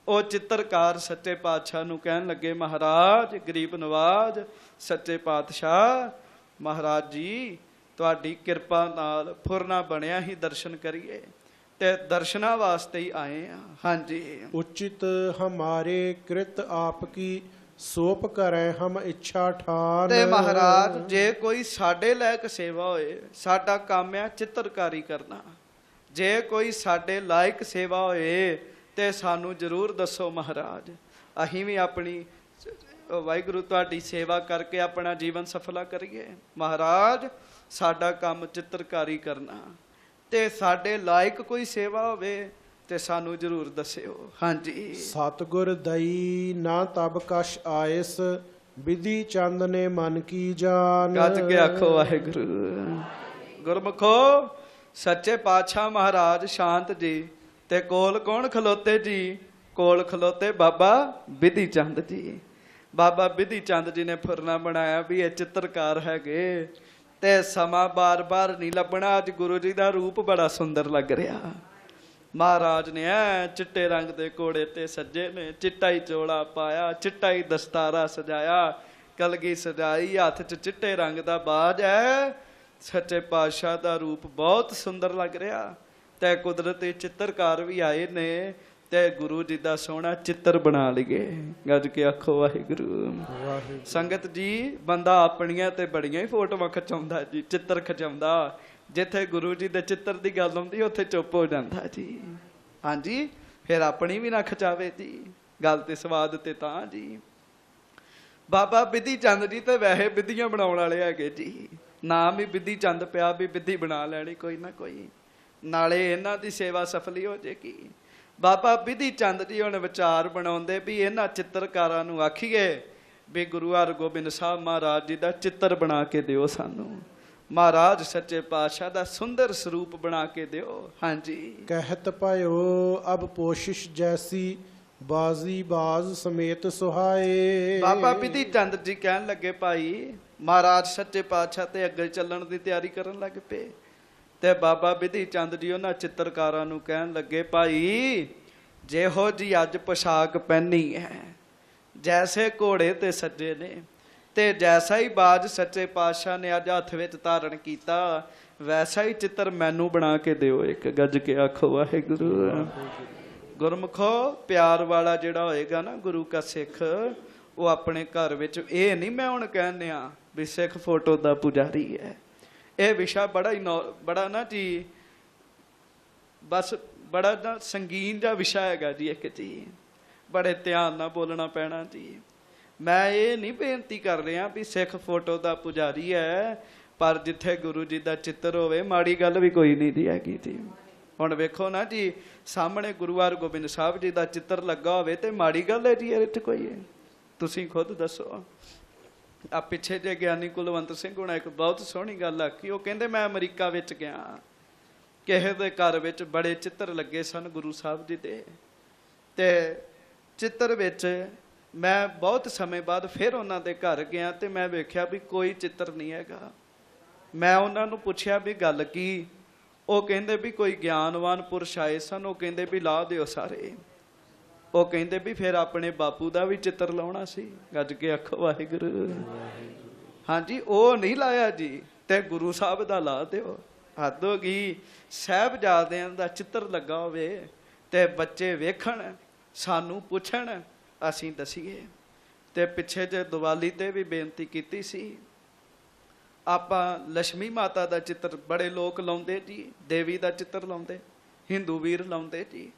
ਉਹ ਚਿੱਤਰਕਾਰ ਸੱਚੇ ਪਾਤਸ਼ਾਹ ਨੂੰ ਕਹਿਣ ਲੱਗੇ, ਮਹਾਰਾਜ ਗਰੀਬ ਨਵਾਜ ਸੱਚੇ ਪਾਤਸ਼ਾਹ, ਮਹਾਰਾਜ ਜੀ ਤੁਹਾਡੀ ਕਿਰਪਾ ਨਾਲ ਫੁਰਨਾ ਬਣਿਆ ਹੀ ਦਰਸ਼ਨ ਕਰੀਏ ਤੇ ਦਰਸ਼ਨਾਂ ਵਾਸਤੇ ਹੀ ਆਏ ਆ। ਹਾਂਜੀ ਉਚਿਤ ਹਮਾਰੇ ਕ੍ਰਿਤ ਆਪ ਕੀ ਸੋਪ ਕਰੈ ਹਮ ਇੱਛਾ ਠਾਨ। ਤੇ ਮਹਾਰਾਜ ਜੇ ਕੋਈ ਸਾਡੇ ਲਾਇਕ ਸੇਵਾ ਹੋਏ, ਸਾਡਾ ਕੰਮ ਆ ਚਿੱਤਰਕਾਰੀ ਕਰਨਾ, ਜੇ ਕੋਈ ਸਾਡੇ ਲਾਇਕ ਸੇਵਾ ਹੋਏ ਤੇ ਸਾਨੂੰ ਜ਼ਰੂਰ ਦੱਸੋ ਮਹਾਰਾਜ, ਅਸੀਂ ਵੀ ਆਪਣੀ ਵਾਹਿਗੁਰੂ ਤੁਹਾਡੀ ਸੇਵਾ ਕਰਕੇ ਆਪਣਾ ਜੀਵਨ ਸਫਲਾ ਕਰੀਏ। ਮਹਾਰਾਜ ਸਾਡਾ ਕੰਮ ਚਿੱਤਰਕਾਰੀ ਕਰਨਾ, ਤੇ ਸਾਡੇ ਲਾਇਕ ਕੋਈ ਸੇਵਾ ਹੋਵੇ ਤੇ ਸਾਨੂੰ ਜ਼ਰੂਰ ਦੱਸਿਓ। ਹਾਂਜੀ ਸਤਿਗੁਰ ਦਈ ਨਾ ਤਬ ਕਛ ਆਇਸ, ਵਿਧੀ ਚੰਦ ਨੇ ਮਨ ਕੀ ਜਾਨ। ਗੱਜ ਕੇ ਆਖੋ ਵਾਹਿਗੁਰੂ। ਗੁਰਮੁਖੋ ਸੱਚੇ ਪਾਤਸ਼ਾਹ ਮਹਾਰਾਜ ਸ਼ਾਂਤ ਜੀ ਤੇ ਕੋਲ ਕੌਣ ਖਲੋਤੇ ਜੀ? ਕੋਲ ਖਲੋਤੇ ਬਾਬਾ ਬਿਧੀ ਚੰਦ ਜੀ। ਬਾਬਾ ਬਿਧੀ ਚੰਦ ਜੀ ਨੇ ਫੁਰਨਾ ਬਣਾਇਆ ਵੀ ਇਹ ਚਿੱਤਰਕਾਰ ਹੈਗੇ ਤੇ ਸਮਾਂ ਬਾਰ-ਬਾਰ ਨਹੀਂ ਲੱਭਣਾ। ਅੱਜ ਗੁਰੂ ਜੀ ਦਾ ਰੂਪ ਬੜਾ ਸੁੰਦਰ ਲੱਗ ਰਿਹਾ। ਮਹਾਰਾਜ ਨੇ ਚਿੱਟੇ ਰੰਗ ਦੇ ਘੋੜੇ ਤੇ ਸੱਜੇ ਨੇ, ਚਿੱਟਾ ਹੀ ਚੋਲਾ ਪਾਇਆ, ਚਿੱਟਾ ਹੀ ਦਸਤਾਰਾ ਸਜਾਇਆ, ਕਲਗੀ ਸਜਾਈ, ਹੱਥ 'ਚ ਚਿੱਟੇ ਰੰਗ ਦਾ ਬਾਜ ਹੈ। ਸੱਚੇ ਪਾਤਸ਼ਾਹ ਦਾ ਰੂਪ ਬਹੁਤ ਸੁੰਦਰ ਲੱਗ ਰਿਹਾ ਤੇ ਕੁਦਰਤੀ ਚਿੱਤਰਕਾਰ ਵੀ ਆਏ ਨੇ ਤੇ ਗੁਰੂ ਜੀ ਦਾ ਸੋਹਣਾ ਚਿੱਤਰ ਬਣਾ ਲਈਏ। ਗੱਜ ਕੇ ਆਖੋ ਵਾਹਿਗੁਰੂ। ਸੰਗਤ ਜੀ ਬੰਦਾ ਆਪਣੀਆਂ ਤੇ ਬੜੀਆਂ ਹੀ ਫੋਟੋਆਂ ਖਿਚਾਉਂਦਾ ਜੀ, ਚਿੱਤਰ ਖਿਚਾਉਂਦਾ। ਜਿੱਥੇ ਗੁਰੂ ਜੀ ਦੇ ਚਿੱਤਰ ਦੀ ਗੱਲ ਆਉਂਦੀ ਉੱਥੇ ਚੁੱਪ ਹੋ ਜਾਂਦਾ ਜੀ। ਹਾਂਜੀ ਫਿਰ ਆਪਣੀ ਵੀ ਨਾ ਖਿਚਾਵੇ ਜੀ, ਗੱਲ ਤੇ ਸਵਾਦ ਤੇ ਤਾਂ ਜੀ। ਬਾਬਾ ਬਿਧੀ ਚੰਦ ਜੀ ਤੇ ਵੈਸੇ ਬਿਧੀਆਂ ਬਣਾਉਣ ਵਾਲੇ ਹੈਗੇ ਜੀ, ਨਾਮ ਹੀ ਬਿਧੀ ਚੰਦ ਪਿਆ ਵੀ ਬਿਧੀ ਬਣਾ ਲੈਣੀ ਕੋਈ ਨਾ ਕੋਈ, ਨਾਲੇ ਇਹਨਾਂ ਦੀ ਸੇਵਾ ਸਫਲੀ ਹੋ ਜਾਏਗੀ। ਬਾਬਾ ਬਿਧੀ ਚੰਦ ਜੀ ਹੁਣ ਵਿਚਾਰ ਬਣਾਉਂਦੇ ਵੀ ਇਹਨਾਂ ਚਿੱਤਰਕਾਰਾਂ ਨੂੰ ਆਖੀਏ ਵੀ ਗੁਰੂ ਹਰਗੋਬਿੰਦ ਸਾਹਿਬ ਮਹਾਰਾਜ ਜੀ ਦਾ ਚਿੱਤਰ ਬਣਾ ਕੇ ਦਿਓ ਸਾਨੂੰ, ਮਹਾਰਾਜ ਸੱਚੇ ਪਾਤਸ਼ਾਹ ਦਾ ਸੁੰਦਰ ਸਰੂਪ ਬਣਾ ਕੇ ਦਿਓ। ਹਾਂਜੀ ਕਹਿਤ ਭਇਓ ਅਬ ਪੋਸ਼ਿਸ਼ ਜੈਸੀ, ਬਾਜ਼ੀ ਬਾਜ਼ ਸਮੇਤ ਸੁਹਾਏ। ਬਾਬਾ ਬਿਧੀ ਚੰਦ ਜੀ ਕਹਿਣ ਲੱਗੇ ਭਾਈ ਮਹਾਰਾਜ ਸੱਚੇ ਪਾਤਸ਼ਾਹ ਤੇ ਅੱਗੇ ਚੱਲਣ ਦੀ ਤਿਆਰੀ ਕਰਨ ਲੱਗ ਪਏ। ਤੇ ਬਾਬਾ ਬਿਧੀ ਚੰਦ ਜੀ ਉਹਨਾਂ ਚਿੱਤਰਕਾਰਾਂ ਨੂੰ ਕਹਿਣ ਲੱਗੇ ਭਾਈ ਜਿਹੋ ਜੀ ਅੱਜ ਪੋਸ਼ਾਕ ਪਹਿਨੀ ਹੈ, ਜੈਸੇ ਘੋੜੇ ਤੇ ਸੱਜੇ ਨੇ ਤੇ ਜੈਸਾ ਹੀ ਬਾਜ ਸੱਚੇ ਪਾਤਸ਼ਾਹ ਨੇ ਅੱਜ ਹੱਥ ਵਿੱਚ ਧਾਰਨ ਕੀਤਾ, ਵੈਸਾ ਹੀ ਚਿੱਤਰ ਮੈਨੂੰ ਬਣਾ ਕੇ ਦਿਓ ਇੱਕ। ਗੱਜ ਕੇ ਆਖੋ ਵਾਹਿਗੁਰੂ। ਗੁਰਮੁਖੋ ਪਿਆਰ ਵਾਲਾ ਜਿਹੜਾ ਹੋਏਗਾ ਨਾ ਗੁਰੂ ਕਾ ਸਿੱਖ, ਉਹ ਆਪਣੇ ਘਰ ਵਿੱਚ ਇਹ ਨਹੀਂ ਮੈਂ ਹੁਣ ਕਹਿੰਨਿਆ ਵੀ ਸਿੱਖ ਫੋਟੋ ਦਾ ਪੁਜਾਰੀ ਹੈ। ਇਹ ਵਿਸ਼ਾ ਬੜਾ ਨਾ ਜੀ, ਬਸ ਬੜਾ ਨਾ ਸੰਗੀਨ ਜਿਹਾ ਵਿਸ਼ਾ ਹੈਗਾ ਜੀ ਇੱਕ ਜੀ, ਬੜੇ ਧਿਆਨ ਨਾਲ ਬੋਲਣਾ ਪੈਣਾ ਜੀ। ਮੈਂ ਇਹ ਨਹੀਂ ਬੇਨਤੀ ਕਰ ਰਿਹਾ ਵੀ ਸਿੱਖ ਫੋਟੋ ਦਾ ਪੁਜਾਰੀ ਹੈ, ਪਰ ਜਿੱਥੇ ਗੁਰੂ ਜੀ ਦਾ ਚਿੱਤਰ ਹੋਵੇ ਮਾੜੀ ਗੱਲ ਵੀ ਕੋਈ ਨਹੀਂ ਦੀ ਹੈਗੀ ਜੀ। ਹੁਣ ਵੇਖੋ ਨਾ ਜੀ ਸਾਹਮਣੇ ਗੁਰੂ ਹਰਗੋਬਿੰਦ ਸਾਹਿਬ ਜੀ ਦਾ ਚਿੱਤਰ ਲੱਗਾ ਹੋਵੇ ਤੇ ਮਾੜੀ ਗੱਲ ਹੈ ਜੀ ਇਹਦੇ 'ਚ ਕੋਈ? ਤੁਸੀਂ ਖੁਦ ਦੱਸੋ। ਆ ਪਿੱਛੇ ਜੇ ਗਿਆਨੀ ਕੁਲਵੰਤ ਸਿੰਘ ਹੁਣਾ ਇੱਕ ਬਹੁਤ ਸੋਹਣੀ ਗੱਲ ਆਖੀ। ਉਹ ਕਹਿੰਦੇ ਮੈਂ ਅਮਰੀਕਾ ਵਿੱਚ ਗਿਆ, ਕਿਸੇ ਦੇ ਘਰ ਵਿੱਚ ਬੜੇ ਚਿੱਤਰ ਲੱਗੇ ਸਨ ਗੁਰੂ ਸਾਹਿਬ ਜੀ ਦੇ, ਤੇ ਚਿੱਤਰ ਵਿੱਚ ਮੈਂ ਬਹੁਤ ਸਮੇਂ ਬਾਅਦ ਫਿਰ ਉਹਨਾਂ ਦੇ ਘਰ ਗਿਆ ਤੇ ਮੈਂ ਵੇਖਿਆ ਵੀ ਕੋਈ ਚਿੱਤਰ ਨਹੀਂ ਹੈਗਾ। ਮੈਂ ਉਹਨਾਂ ਨੂੰ ਪੁੱਛਿਆ ਵੀ ਗੱਲ ਕੀ? ਉਹ ਕਹਿੰਦੇ ਵੀ ਕੋਈ ਗਿਆਨਵਾਨ ਪੁਰਸ਼ ਆਏ ਸਨ, ਉਹ ਕਹਿੰਦੇ ਵੀ ਲਾ ਦਿਓ ਸਾਰੇ। ਉਹ ਕਹਿੰਦੇ ਵੀ ਫਿਰ ਆਪਣੇ ਬਾਪੂ ਦਾ ਵੀ ਚਿੱਤਰ ਲਾਉਣਾ ਸੀ। ਗੱਜ ਕੇ ਆਖੋ ਵਾਹਿਗੁਰੂ। ਹਾਂਜੀ ਉਹ ਨਹੀਂ ਲਾਇਆ ਜੀ, ਤੇ ਗੁਰੂ ਸਾਹਿਬ ਦਾ ਲਾ ਦਿਓ। ਹੱਦ ਹੋ ਗਈ। ਸਾਹਿਬਜ਼ਾਦਿਆਂ ਦਾ ਚਿੱਤਰ ਲੱਗਾ ਹੋਵੇ ਤੇ ਬੱਚੇ ਵੇਖਣ, ਸਾਨੂੰ ਪੁੱਛਣ, ਅਸੀਂ ਦਸੀਏ। ਤੇ ਪਿੱਛੇ ਜੇ ਦੀਵਾਲੀ ਤੇ ਵੀ ਬੇਨਤੀ ਕੀਤੀ ਸੀ, ਆਪਾਂ ਲక్ష్ਮੀ ਮਾਤਾ ਦਾ ਚਿੱਤਰ ਬੜੇ ਲੋਕ ਲਾਉਂਦੇ ਜੀ, ਦੇਵੀ ਦਾ ਚਿੱਤਰ ਲਾਉਂਦੇ, ਹਿੰਦੂ ਵੀਰ ਲਾਉਂਦੇ ਜੀ।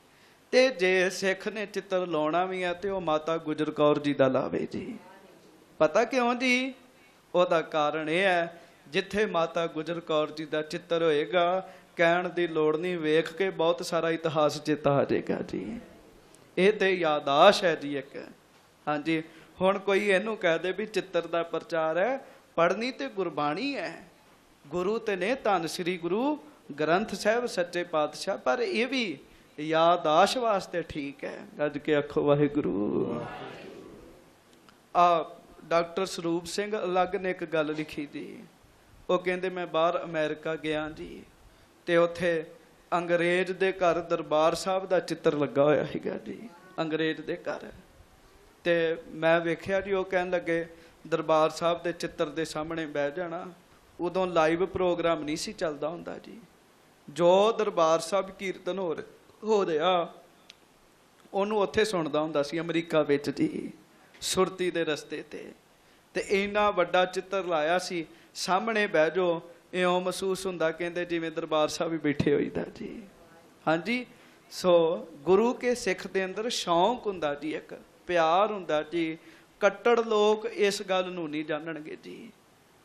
ਤੇ ਜੇ ਸਿੱਖ ਨੇ ਚਿੱਤਰ ਲਾਉਣਾ ਵੀ ਹੈ ਤੇ ਉਹ ਮਾਤਾ ਗੁਜਰ ਕੌਰ ਜੀ ਦਾ ਲਾਵੇ ਜੀ। ਪਤਾ ਕਿਉਂ ਜੀ? ਉਹਦਾ ਕਾਰਨ ਇਹ ਹੈ ਜਿੱਥੇ ਮਾਤਾ ਗੁਜਰ ਕੌਰ ਜੀ ਦਾ ਚਿੱਤਰ ਹੋਏਗਾ, ਕਹਿਣ ਦੀ ਲੋੜ ਨਹੀਂ, ਵੇਖ ਕੇ ਬਹੁਤ ਸਾਰਾ ਇਤਿਹਾਸ ਚੇਤਾ ਆ ਜਾਏਗਾ ਜੀ। ਇਹ ਤੇ ਯਾਦਾਸ਼ ਹੈ ਜੀ ਇੱਕ। ਹਾਂਜੀ, ਹੁਣ ਕੋਈ ਇਹਨੂੰ ਕਹਿ ਦੇ ਵੀ ਚਿੱਤਰ ਦਾ ਪ੍ਰਚਾਰ ਹੈ, ਪੜ੍ਹਨੀ ਤੇ ਗੁਰਬਾਣੀ ਹੈ। ਗੁਰੂ ਤੇ ਨੇ ਧੰਨ ਸ੍ਰੀ ਗੁਰੂ ਗ੍ਰੰਥ ਸਾਹਿਬ ਸੱਚੇ ਪਾਤਸ਼ਾਹ, ਪਰ ਇਹ ਵੀ ਯਾਦਾਸ਼ ਵਾਸਤੇ ਠੀਕ ਹੈ। ਗੱਜ ਕੇ ਆਖੋ ਵਾਹਿਗੁਰੂ। ਡਾਕਟਰ ਸਰੂਪ ਸਿੰਘ ਅਲੱਗ ਨੇ ਇੱਕ ਗੱਲ ਲਿਖੀ ਜੀ। ਉਹ ਕਹਿੰਦੇ ਮੈਂ ਬਾਹਰ ਅਮਰੀਕਾ ਗਿਆ ਜੀ, ਤੇ ਉੱਥੇ ਅੰਗਰੇਜ਼ ਦੇ ਘਰ ਦਰਬਾਰ ਸਾਹਿਬ ਦਾ ਚਿੱਤਰ ਲੱਗਾ ਹੋਇਆ ਸੀਗਾ ਜੀ, ਅੰਗਰੇਜ਼ ਦੇ ਘਰ। ਤੇ ਮੈਂ ਵੇਖਿਆ ਜੀ, ਉਹ ਕਹਿਣ ਲੱਗੇ ਦਰਬਾਰ ਸਾਹਿਬ ਦੇ ਚਿੱਤਰ ਦੇ ਸਾਹਮਣੇ ਬਹਿ ਜਾਣਾ। ਉਦੋਂ ਲਾਈਵ ਪ੍ਰੋਗਰਾਮ ਨਹੀਂ ਸੀ ਚੱਲਦਾ ਹੁੰਦਾ ਜੀ। ਜੋ ਦਰਬਾਰ ਸਾਹਿਬ ਕੀਰਤਨ ਹੋ ਰਿਹਾ ਉਹਨੂੰ ਉੱਥੇ ਸੁਣਦਾ ਹੁੰਦਾ ਸੀ ਅਮਰੀਕਾ ਵਿੱਚ ਜੀ, ਸੁਰਤੀ ਦੇ ਰਸਤੇ ਤੇ ਇੰਨਾ ਵੱਡਾ ਚਿੱਤਰ ਲਾਇਆ ਸੀ, ਸਾਹਮਣੇ ਬਹਿ ਜਾਓ, ਇਉਂ ਮਹਿਸੂਸ ਹੁੰਦਾ ਕਹਿੰਦੇ ਜਿਵੇਂ ਦਰਬਾਰ ਸਾਹਿਬ ਹੀ ਬੈਠੇ ਹੋਈਦਾ ਜੀ। ਹਾਂਜੀ, ਸੋ ਗੁਰੂ ਕੇ ਸਿੱਖ ਦੇ ਅੰਦਰ ਸ਼ੌਂਕ ਹੁੰਦਾ ਜੀ, ਇੱਕ ਪਿਆਰ ਹੁੰਦਾ ਜੀ। ਕੱਟੜ ਲੋਕ ਇਸ ਗੱਲ ਨੂੰ ਨਹੀਂ ਜਾਣਨਗੇ ਜੀ।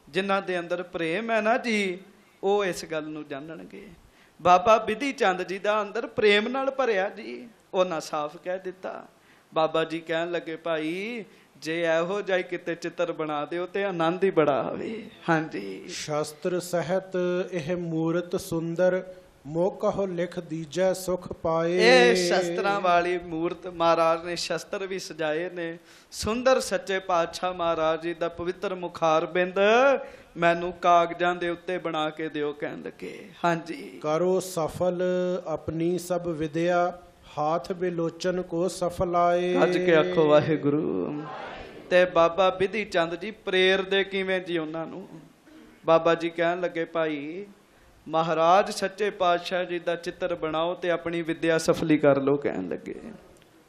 ਜਿਨ੍ਹਾਂ ਦੇ ਅੰਦਰ ਪ੍ਰੇਮ ਹੈ ਨਾ ਜੀ, ਉਹ ਇਸ ਗੱਲ ਨੂੰ ਜਾਣਨਗੇ। ਬਾਬਾ ਬਿਧੀ ਚੰਦ ਜੀ ਦਾ ਅੰਦਰ ਪ੍ਰੇਮ ਨਾਲ ਭਰਿਆ ਜੀ, ਉਹਨਾਂ ਸਾਫ਼ ਕਹਿ ਦਿੱਤਾ। ਬਾਬਾ ਜੀ ਕਹਿਣ ਲੱਗੇ ਭਾਈ ਜੇ ਇਹੋ ਜਿਹਾ ਕਿਤੇ ਚਿੱਤਰ ਬਣਾ ਦਿਓ ਤੇ ਆਨੰਦ ਹੀ ਬੜਾ ਆਵੇ। ਹਾਂਜੀ, ਸ਼ਾਸਤਰ ਸਹਿਤ ਇਹ ਮੂਰਤ ਸੁੰਦਰ, ਮੋਕਹੁ ਲਿਖ ਦੀਜੈ ਸੁਖ ਪਾਏ। ਇਹ ਸ਼ਸਤਰਾਂ ਵਾਲੀ ਮੂਰਤ ਮਹਾਰਾਜ ਨੇ ਸ਼ਸਤਰ ਵੀ ਸਜਾਏ ਨੇ। ਸੁੰਦਰ ਸੱਚੇ ਪਾਤਸ਼ਾਹ ਮਹਾਰਾਜ ਜੀ ਦਾ ਪਵਿੱਤਰ ਮੁਖਾਰ ਬਿੰਦ ਮੈਨੂੰ ਕਾਗਜ਼ਾਂ ਦੇ ਉੱਤੇ ਬਣਾ ਕੇ ਦਿਓ, ਕਹਿਣ ਲੱਗੇ। ਹਾਂਜੀ, ਕਰੋ ਸਫਲ ਆਪਣੀ ਸਭ ਵਿਦਿਆ, ਹਾਥ ਬਿਲੋਚਨ ਕੋ ਸਫਲ ਆਏ। ਅੱਜ ਕੇ ਆਖੋ ਵਾਹਿਗੁਰੂ। ਤੇ ਬਾਬਾ ਬਿਧੀ ਚੰਦ ਜੀ ਪ੍ਰੇਰਦੇ ਕਿਵੇਂ ਜੀ ਉਹਨਾਂ ਨੂੰ? ਬਾਬਾ ਜੀ ਕਹਿਣ ਲੱਗੇ ਭਾਈ ਮਹਾਰਾਜ ਸੱਚੇ ਪਾਤਸ਼ਾਹ ਜੀ ਦਾ ਚਿੱਤਰ ਬਣਾਓ ਤੇ ਆਪਣੀ ਵਿਦਿਆ ਸਫਲੀ ਕਰ ਲਓ। ਕਹਿਣ ਲੱਗੇ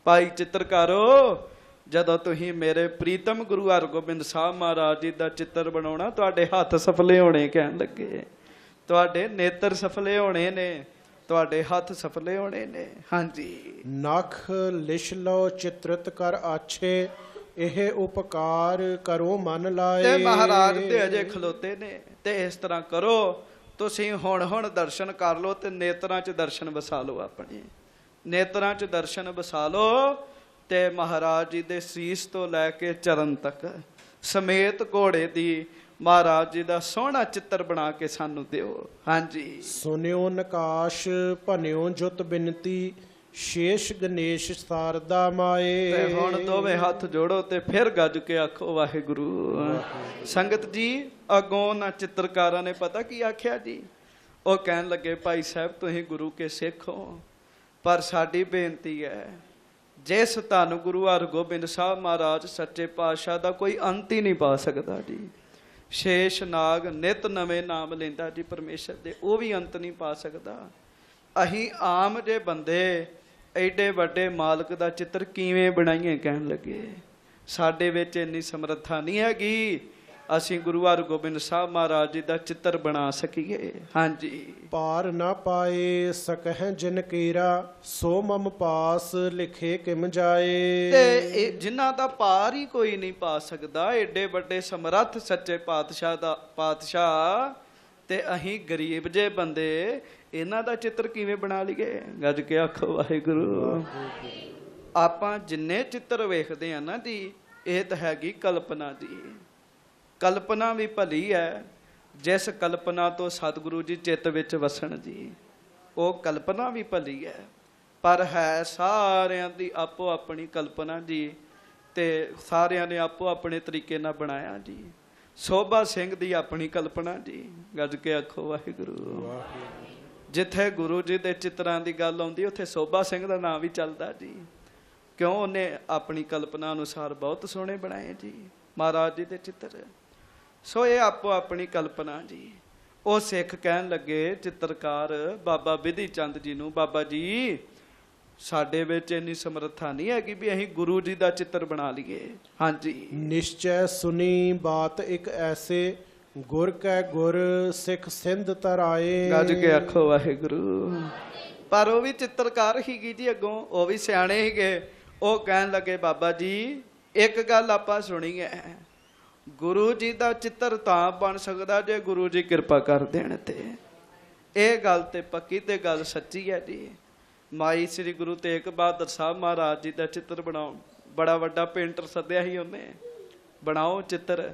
ਭਾਈ ਚਿੱਤਰਕਾਰੋ, ਜਦੋਂ ਤੁਸੀਂ ਮੇਰੇ ਪ੍ਰੀਤਮ ਗੁਰੂ ਹਰਗੋਬਿੰਦ ਸਾਹਿਬ ਮਹਾਰਾਜ ਜੀ ਦਾ ਚਿੱਤਰ ਬਣਾਉਣਾ, ਤੁਹਾਡੇ ਹੱਥ ਸਫਲੇ ਹੋਣੇ। ਕਹਿਣ ਲੱਗੇ ਤੁਹਾਡੇ ਨੇਤਰ ਸਫਲੇ ਹੋਣੇ ਨੇ, ਤੁਹਾਡੇ ਹੱਥ ਸਫਲੇ ਹੋਣੇ ਨੇ। ਹਾਂਜੀ, ਨਖ ਲਿਸ਼ ਲਓ ਚਿਤਰਤ ਕਰ ਆਛੇ, ਇਹ ਉਪਕਾਰ ਕਰੋ ਮਨ ਲਾਏ। ਤੇ ਮਹਾਰਾਜ ਤੇ ਅਜੇ ਖਲੋਤੇ ਨੇ, ਤੇ ਇਸ ਤਰ੍ਹਾਂ ਕਰੋ ਤੁਸੀਂ ਹੁਣ ਦਰਸ਼ਨ ਕਰ ਲਓ, ਤੇ ਨੇਤਰਾਂ 'ਚ ਦਰਸ਼ਨ ਵਸਾ ਲਓ, ਆਪਣੇ ਨੇਤਰਾਂ 'ਚ ਦਰਸ਼ਨ ਵਸਾ ਲਓ। ਤੇ ਮਹਾਰਾਜ ਜੀ ਦੇ ਸੀਸ ਤੋਂ ਲੈ ਕੇ ਚਰਨ ਤੱਕ ਸਮੇਤ ਘੋੜੇ ਦੀ ਮਹਾਰਾਜ ਜੀ ਦਾ ਸੋਹਣਾ ਚਿੱਤਰ ਬਣਾ ਕੇ ਸਾਨੂੰ ਦਿਓ। ਹਾਂਜੀ, ਸੁਨਿਓ ਨਕਾਸ਼ ਭਨਿਓ ਜੁਤ ਬਿਨਤੀ, ਸ਼ੇਸ਼ ਗਣੇਸ਼ ਸਾਰਦਾ ਮਾਏ। ਤੇ ਹੁਣ ਦੋਵੇਂ ਹੱਥ ਜੋੜੋ ਤੇ ਫਿਰ ਗੱਜ ਕੇ ਆਖੋ ਵਾਹਿਗੁਰੂ। ਸੰਗਤ ਜੀ, ਅੱਗੋਂ ਨਾ ਚਿੱਤਰਕਾਰਾਂ ਨੇ ਪਤਾ ਕੀ ਆਖਿਆ ਜੀ? ਉਹ ਕਹਿਣ ਲੱਗੇ ਭਾਈ ਸਾਹਿਬ ਤੁਸੀਂ ਗੁਰੂ ਕੇ ਸਿੱਖ ਹੋ, ਪਰ ਸਾਡੀ ਬੇਨਤੀ ਹੈ ਜਿਸ ਧੰਨ ਗੁਰੂ ਹਰਗੋਬਿੰਦ ਸਾਹਿਬ ਮਹਾਰਾਜ ਸੱਚੇ ਪਾਤਸ਼ਾਹ ਦਾ ਕੋਈ ਅੰਤ ਹੀ ਨਹੀਂ ਪਾ ਸਕਦਾ ਜੀ। ਸ਼ੇਸ਼ ਨਾਗ ਨਿਤ ਨਵੇਂ ਨਾਮ ਲੈਂਦਾ ਜੀ ਪਰਮੇਸ਼ਰ ਦੇ, ਉਹ ਵੀ ਅੰਤ ਨਹੀਂ ਪਾ ਸਕਦਾ। ਅਸੀਂ ਆਮ ਜੇ ਬੰਦੇ ਐਡੇ ਵੱਡੇ ਮਾਲਕ ਦਾ ਚਿੱਤਰ ਕਿਵੇਂ ਬਣਾਈਏ? ਕਹਿਣ ਲੱਗੇ ਸਾਡੇ ਵਿੱਚ ਇੰਨੀ ਸਮਰੱਥਾ ਨਹੀਂ ਹੈਗੀ ਅਸੀਂ ਗੁਰੂ ਹਰਗੋਬਿੰਦ ਸਾਹਿਬ ਮਹਾਰਾਜ ਜੀ ਦਾ ਚਿੱਤਰ ਬਣਾ ਸਕੀਏ। ਹਾਂਜੀ, ਪਾਰ ਨਾ ਪਾਏ ਸਕਹਿ ਜਿਨ ਕੀਰਾ, ਸੋ ਮਮ ਪਾਸ ਲਿਖੇ ਕਿਮ ਜਾਏ। ਤੇ ਇਹ ਜਿਨ੍ਹਾਂ ਦਾ ਪਾਰ ਹੀ ਕੋਈ ਨਹੀਂ ਪਾ ਸਕਦਾ, ਏਡੇ ਵੱਡੇ ਸਮਰੱਥ ਸੱਚੇ ਪਾਤਸ਼ਾਹ ਤੇ ਅਸੀਂ ਗਰੀਬ ਜੇ ਬੰਦੇ ਇਹਨਾਂ ਦਾ ਚਿੱਤਰ ਕਿਵੇਂ ਬਣਾ ਲਈਏ? ਗੱਜ ਕੇ ਆਖੋ ਵਾਹਿਗੁਰੂ। ਆਪਾਂ ਜਿੰਨੇ ਚਿੱਤਰ ਵੇਖਦੇ ਆ ਨਾ ਜੀ, ਇਹ ਤਾਂ ਹੈਗੀ ਕਲਪਨਾ ਦੀ। ਕਲਪਨਾ ਵੀ ਭਲੀ ਹੈ, ਜਿਸ ਕਲਪਨਾ ਤੋਂ ਸਤਿਗੁਰੂ ਜੀ ਚਿੱਤ ਵਿੱਚ ਵਸਣ ਜੀ, ਉਹ ਕਲਪਨਾ ਵੀ ਭਲੀ ਹੈ। ਪਰ ਹੈ ਸਾਰਿਆਂ ਦੀ ਆਪੋ ਆਪਣੀ ਕਲਪਨਾ ਜੀ, ਤੇ ਸਾਰਿਆਂ ਨੇ ਆਪੋ ਆਪਣੇ ਤਰੀਕੇ ਨਾਲ ਬਣਾਇਆ ਜੀ। ਸੋਭਾ ਸਿੰਘ ਦੀ ਆਪਣੀ ਕਲਪਨਾ ਜੀ। ਗੱਜ ਕੇ ਆਖੋ ਵਾਹਿਗੁਰੂ। ਜਿੱਥੇ ਗੁਰੂ ਜੀ ਦੇ ਚਿੱਤਰਾਂ ਦੀ ਗੱਲ ਆਉਂਦੀ, ਉੱਥੇ ਸੋਭਾ ਸਿੰਘ ਦਾ ਨਾਮ ਵੀ ਚੱਲਦਾ ਜੀ, ਕਿਉਂ? ਉਹਨੇ ਆਪਣੀ ਕਲਪਨਾ ਅਨੁਸਾਰ ਬਹੁਤ ਸੋਹਣੇ ਬਣਾਏ ਜੀ ਮਹਾਰਾਜ ਜੀ ਦੇ ਚਿੱਤਰ। ਸੋ ਇਹ ਆਪੋ ਆਪਣੀ ਕਲਪਨਾ ਜੀ। ਉਹ ਸਿੱਖ ਕਹਿਣ ਲੱਗੇ ਚਿੱਤਰਕਾਰ ਬਾਬਾ ਬਿਧੀ ਚੰਦ ਜੀ ਨੂੰ, ਬਾਬਾ ਜੀ ਸਾਡੇ ਵਿੱਚ ਇੰਨੀ ਸਮਰੱਥਾ ਨਹੀਂ ਹੈਗੀ ਵੀ ਅਸੀਂ ਗੁਰੂ ਜੀ ਦਾ ਚਿੱਤਰ ਬਣਾ ਲਈਏ। ਹਾਂਜੀ, ਨਿਸ਼ਚੈ ਸੁਨੀ ਬਾਤ ਇੱਕ ਐਸੇ, ਗੁਰ ਕੈ ਗੁਰ ਸਿੱਖ ਸਿੰਧ ਤਰਾਏ। ਗੱਜ ਕੇ ਆਖੋ ਵਾਹਿਗੁਰੂ। ਪਰ ਉਹ ਵੀ ਚਿੱਤਰਕਾਰ ਸੀਗੀ ਜੀ, ਅੱਗੋਂ ਉਹ ਵੀ ਸਿਆਣੇ ਸੀਗੇ। ਉਹ ਕਹਿਣ ਲੱਗੇ ਬਾਬਾ ਜੀ ਇੱਕ ਗੱਲ ਆਪਾਂ ਸੁਣੀ ਹੈ, ਗੁਰੂ ਜੀ ਦਾ ਚਿੱਤਰ ਤਾਂ ਬਣ ਸਕਦਾ ਜੇ ਗੁਰੂ ਜੀ ਕਿਰਪਾ ਕਰ ਦੇਣ ਤੇ। ਇਹ ਗੱਲ ਤੇ ਪੱਕੀ ਤੇ ਗੱਲ ਸੱਚੀ ਹੈ ਜੀ। ਮਾਈ ਸ੍ਰੀ ਗੁਰੂ ਤੇਗ ਬਹਾਦਰ ਸਾਹਿਬ ਮਹਾਰਾਜ ਜੀ ਦਾ ਚਿੱਤਰ ਬਣਾਉਣ ਬੜਾ ਵੱਡਾ ਪੇਂਟਰ ਸੱਦਿਆ ਸੀ ਉਹਨੇ, ਬਣਾਓ ਚਿੱਤਰ।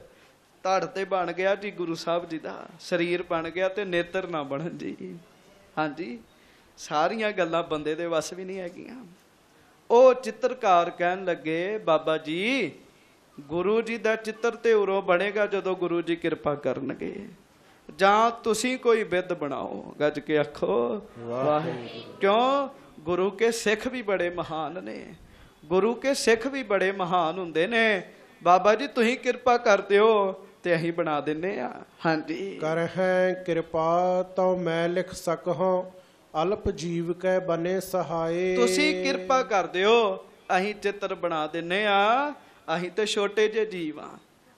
ਧੜ ਤੇ ਬਣ ਗਿਆ ਜੀ ਗੁਰੂ ਸਾਹਿਬ ਜੀ ਦਾ, ਸਰੀਰ ਬਣ ਗਿਆ ਤੇ ਨੇਤਰ ਨਾ ਬਣਨ ਜੀ। ਹਾਂਜੀ, ਸਾਰੀਆਂ ਗੱਲਾਂ ਬੰਦੇ ਦੇ ਵੱਸ ਵੀ ਨਹੀਂ ਹੈਗੀਆਂ। ਉਹ ਚਿੱਤਰਕਾਰ ਕਹਿਣ ਲੱਗੇ, ਬਾਬਾ ਜੀ ਗੁਰੂ ਜੀ ਦਾ ਚਿੱਤਰ ਤੇ ਉਰੋਂ ਬਣੇਗਾ ਜਦੋਂ ਗੁਰੂ ਜੀ ਕਿਰਪਾ ਕਰਨਗੇ, ਜਾਂ ਤੁਸੀਂ ਕੋਈ ਬਿੱਧ ਬਣਾਓ। ਗੱਜ ਕੇ ਆਖੋ ਵਾਹਿਗੁਰੂ। ਕਿਉਂ? ਗੁਰੂ ਕੇ ਸਿੱਖ ਵੀ ਬੜੇ ਮਹਾਨ ਨੇ, ਗੁਰੂ ਕੇ ਸਿੱਖ ਵੀ ਬੜੇ ਮਹਾਨ ਹੁੰਦੇ ਨੇ। ਬਾਬਾ ਜੀ ਤੁਸੀਂ ਕਿਰਪਾ ਕਰ ਦਿਓ ਤੇ ਅਸੀਂ ਬਣਾ ਦਿੰਨੇ ਆ। ਹਾਂਜੀ, ਕਰ ਹੈ ਕਿਰਪਾ ਤਾਂ ਮੈਂ ਲਿਖ ਸਕਹਾਂ, ਅਲਪ ਜੀਵ ਕੈ ਬਨੇ ਸਹਾਏ। ਤੁਸੀਂ ਕਿਰਪਾ ਕਰ ਦਿਓ, ਅਸੀਂ ਚਿੱਤਰ ਬਣਾ ਦਿੰਨੇ ਆ। ਅਸੀਂ ਤੇ ਛੋਟੇ ਜਿਹੇ ਜੀਵ ਆ,